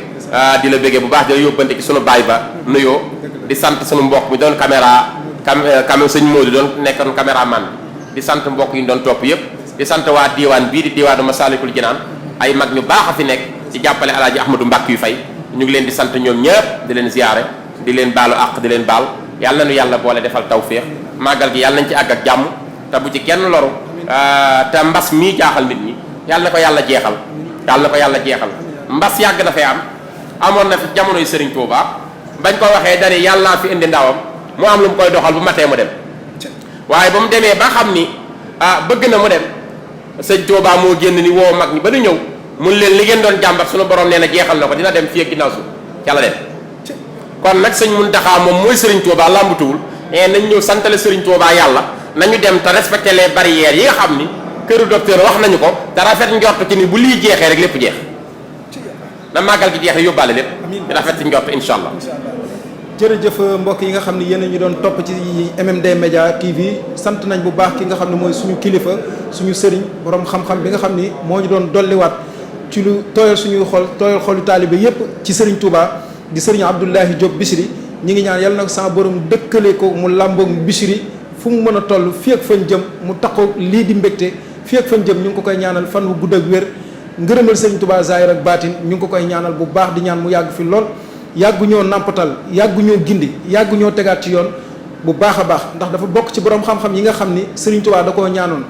di la bëggee bu baax di la yóbbante ci sunu baay ba nuyoo di sant sunu mbokk mi doon cam sëñ Modou doon nekkoon caméraman bi di sant mbokk yi ñu doon topp yëpp di sant waa diiwaan bii di diiwaanu Masaalikul Jinaan ay mag ñu baax a fi nekk ci jàppale alaaji Ahmadou Mbàkke yu fay ñu ngi leen di sant ñoom ñëpp di leen ziyaare di leen baalu àq di leen baal yàlla nu yàlla boole defal tawféex màggal gi yàlla nañ ci àgg ak jàmm te bu ci kenn loru te mbas mii jaaxal nit ñi yàlla na ko yàlla jeexal yàlla na ko yàlla jeexal mbas yàgg na fee am amoon na fi jamonoy Serigne Touba bañ ko waxee dani yàlla naa fi indi ndawam mu am lu mu koy doxal bu matee mu dem waaye ba mu demee ba xam ni bëgg na mu dem sëñ Touba moo génn ni woo mag ñi ba du ñëw mun leen li ngeen doon jàmbat suñu borom nee na jeexal na ko dina dem fii ak ginnaaw su yàlla dem kon nag sëñ Muntaxa moom mooy Serigne Touba làmbutuwul nañ ñëw santale Serigne Touba yàlla nañu dem te respecté les barrières yi nga xam ni këru docteur wax nañu ko te rafet njort ci ni bu lii jeexee rek lépp jeex na màggal gi jeexee yóbbaale lépp di rafet ci njort incha allah. jërëjëf mbokk yi nga xam ne yéen ñu doon topp ci MMD Media TV sant nañ bu baax ki nga xam ne mooy suñu kilifa suñu sëriñ borom xam-xam bi nga xam ni moo ñu doon dolliwaat ci lu tooyal suñuy xol tooyal xolu taalibe yépp ci sëriñ Touba di sëriñ Abdoulahi Diop Bichri ñi ngi ñaan yàlla nag sama borom dëkkale ko mu làmboog Bichri fu mu mën a toll fii ak fañ jëm mu taxaw lii di mbégte fii ak fañ jëm ñu ngi ko koy ñaanal fan wu gudd ak wér ngërëmal sëriñ Touba zahir ak baatin ñu ngi ko koy ñaanal bu baax di ñaan mu yàgg fi lool yàggu ñoo nàmpatal yàggu ñoo gindi yàggu ñoo tegaat ci yoon bu baax a baax ndax dafa bokk ci borom xam-xam yi nga xam ni sëriñ Touba da koo ñaanoon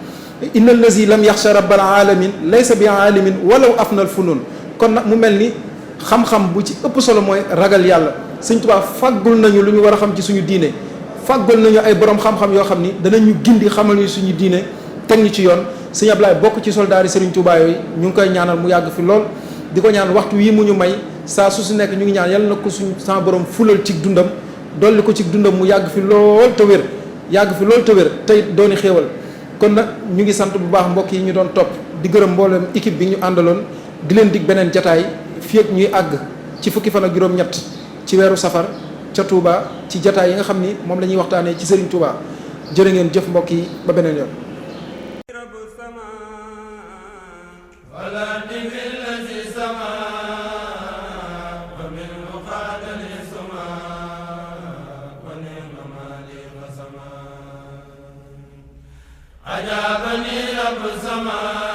inna allazi lam yaxsha rabbal alamin laysa bi alimin walaw afnal funun kon nag mu mel ni xam-xam bu ci ëpp solo mooy ragal yàlla sëriñ Touba faggul nañu lu ñu war a xam ci suñu diine fàggal nañu ay borom xam-xam yoo xam ni danañu gindi xamal ñu suñu diine teg ñu ci yoon sëñ Ablaye bokk ci soldaari Serigne Touba yooyu ñu ngi koy ñaanal mu yàgg fi lool di ko ñaan waxtu wi mu ñu may saa su nekk ñu ngi ñaan yàlla na ko suñ sama borom fulal ci dundam dolli ko ci dundam mu yàgg fi lool te wér yàgg fi lool te wér tey dooni xéewal kon nag ñu ngi sant bu baax mbokk yi ñu doon topp di gërëm mboolem équipe bi ñu àndaloon di leen dig beneen jataay fii ak ñuy àgg ci fukki fan ak juróom-ñett ci weeru safar ca Touba ci jataay yi nga xam ni moom la ñuy waxtaanee ci Serigne Touba jërë ngeen jëf mbokk yi ba beneen yoon. ajabani rabb sama